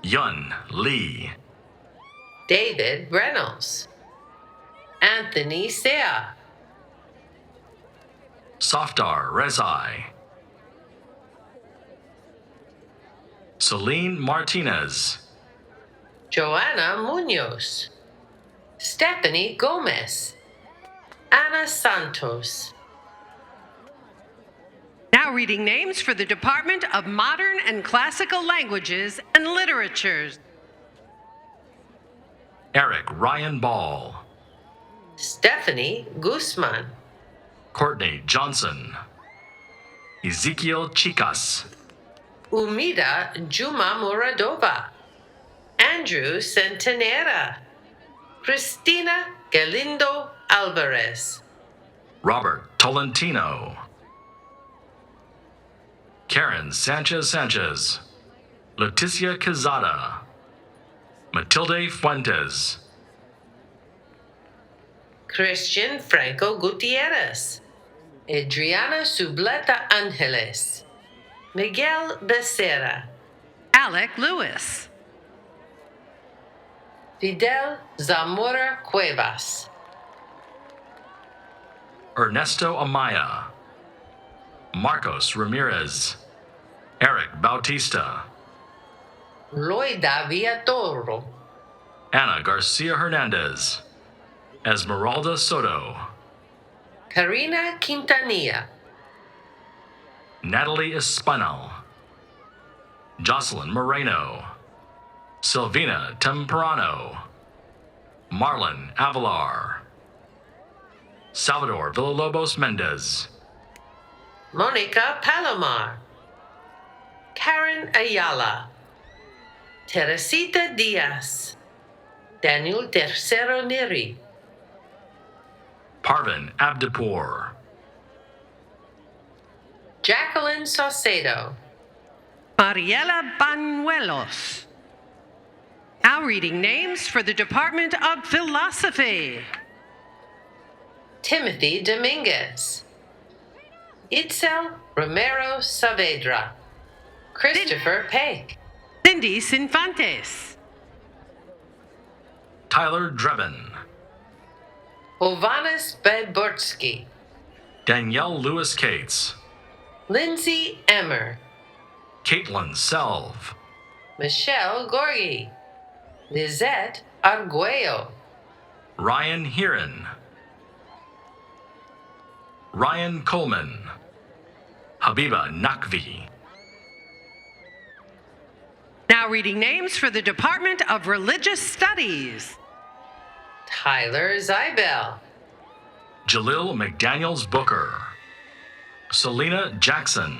Yun Lee, David Reynolds, Anthony Sea, Safdar Rezai, Celine Martinez, Joanna Munoz, Stephanie Gomez, Ana Santos, Now reading names for the Department of Modern and Classical Languages and Literatures. Eric Ryan Ball, Stephanie Guzman, Courtney Johnson, Ezekiel Chicas, Umida Juma Muradova, Andrew Centenera, Cristina Galindo Alvarez, Robert Tolentino, Karen Sanchez, Leticia Quezada, Matilde Fuentes, Christian Franco Gutierrez, Adriana Subleta Angeles, Miguel Becerra, Alec Lewis, Fidel Zamora Cuevas, Ernesto Amaya, Marcos Ramirez, Eric Bautista, Loida Villatoro, Ana Garcia Hernandez, Esmeralda Soto, Karina Quintanilla, Natalie Espinal, Jocelyn Moreno, Silvina Temperano, Marlon Avalar, Salvador Villalobos Mendez, Monica Palomar, Karen Ayala, Teresita Diaz, Daniel Tercero Neri, Parvin Abdipur, Jacqueline Saucedo, Mariela Banuelos. Now reading names for the Department of Philosophy. Timothy Dominguez, Itzel Romero Saavedra, Christopher Peck, Cindy Sinfantes, Tyler Drebin, Hovannes Bedborski, Danielle Lewis Cates, Lindsay Emmer, Caitlin Selv, Michelle Gorgie, Lizette Arguello, Ryan Heron, Ryan Coleman, Habiba Nakvi. Now reading names for the Department of Religious Studies. Tyler Zybel, Jalil McDaniels Booker, Selena Jackson,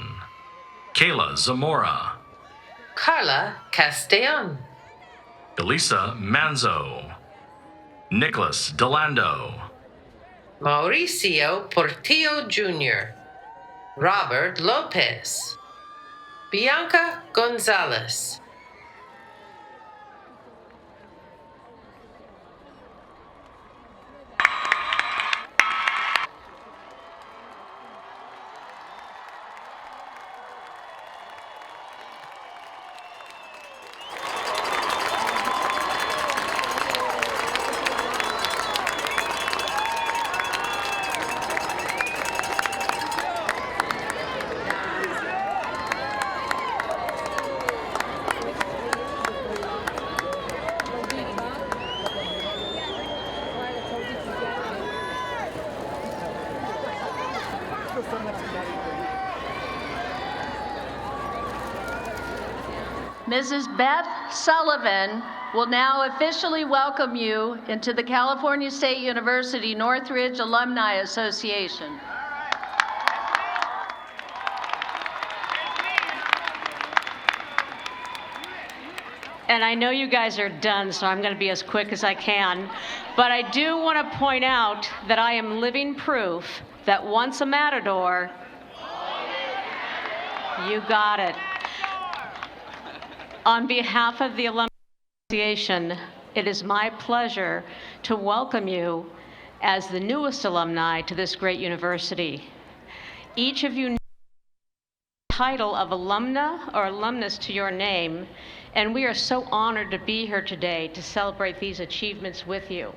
Kayla Zamora, Carla Castellon, Elisa Manzo, Nicholas Delando, Mauricio Portillo Jr., Robert Lopez, Bianca Gonzalez, Mrs. Beth Sullivan will now officially welcome you into the California State University Northridge Alumni Association. And I know you guys are done, so I'm going to be as quick as I can. But I do want to point out that I am living proof that once a matador, you got it. On behalf of the Alumni Association, it is my pleasure to welcome you as the newest alumni to this great university. Each of you title of alumna or alumnus to your name, and we are so honored to be here today to celebrate these achievements with you.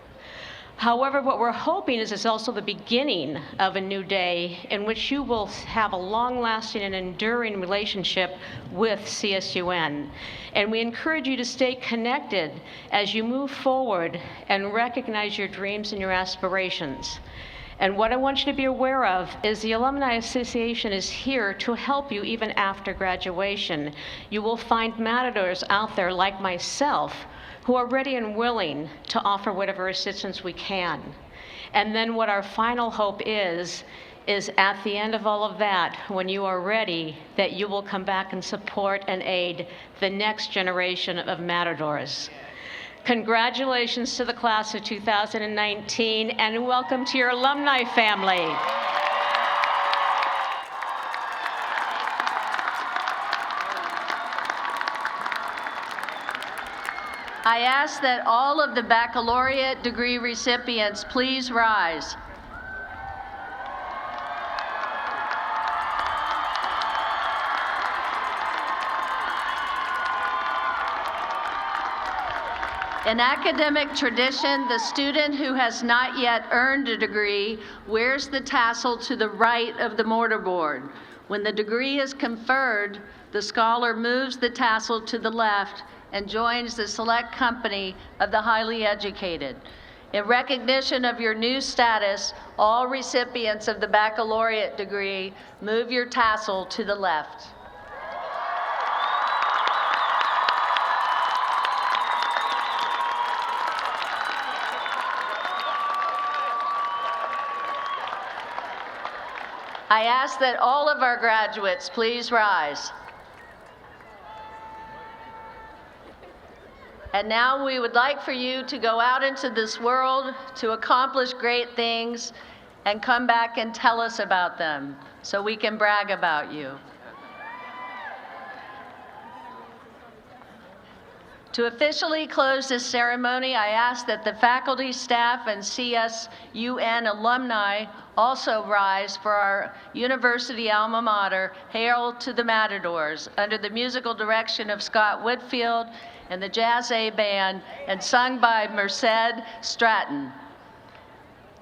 However, what we're hoping is it's also the beginning of a new day in which you will have a long-lasting and enduring relationship with CSUN. And we encourage you to stay connected as you move forward and recognize your dreams and your aspirations. And what I want you to be aware of is the Alumni Association is here to help you even after graduation. You will find matadors out there like myself who are ready and willing to offer whatever assistance we can. And then what our final hope is at the end of all of that, when you are ready, that you will come back and support and aid the next generation of matadors. Congratulations to the class of 2019, and welcome to your alumni family. I ask that all of the baccalaureate degree recipients please rise. In academic tradition, the student who has not yet earned a degree wears the tassel to the right of the mortarboard. When the degree is conferred, the scholar moves the tassel to the left and joins the select company of the highly educated. In recognition of your new status, all recipients of the baccalaureate degree move your tassel to the left. I ask that all of our graduates please rise. And now we would like for you to go out into this world to accomplish great things and come back and tell us about them so we can brag about you. To officially close this ceremony, I ask that the faculty, staff, and CSUN alumni also rise for our university alma mater, Hail to the Matadors, under the musical direction of Scott Whitfield and the Jazz A Band, and sung by Merced Stratton.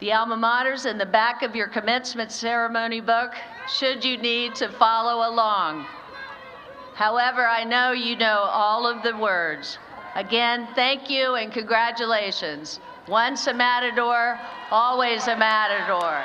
The alma mater's in the back of your commencement ceremony book, should you need to follow along. However, I know you know all of the words. Again, thank you and congratulations. Once a matador, always a matador.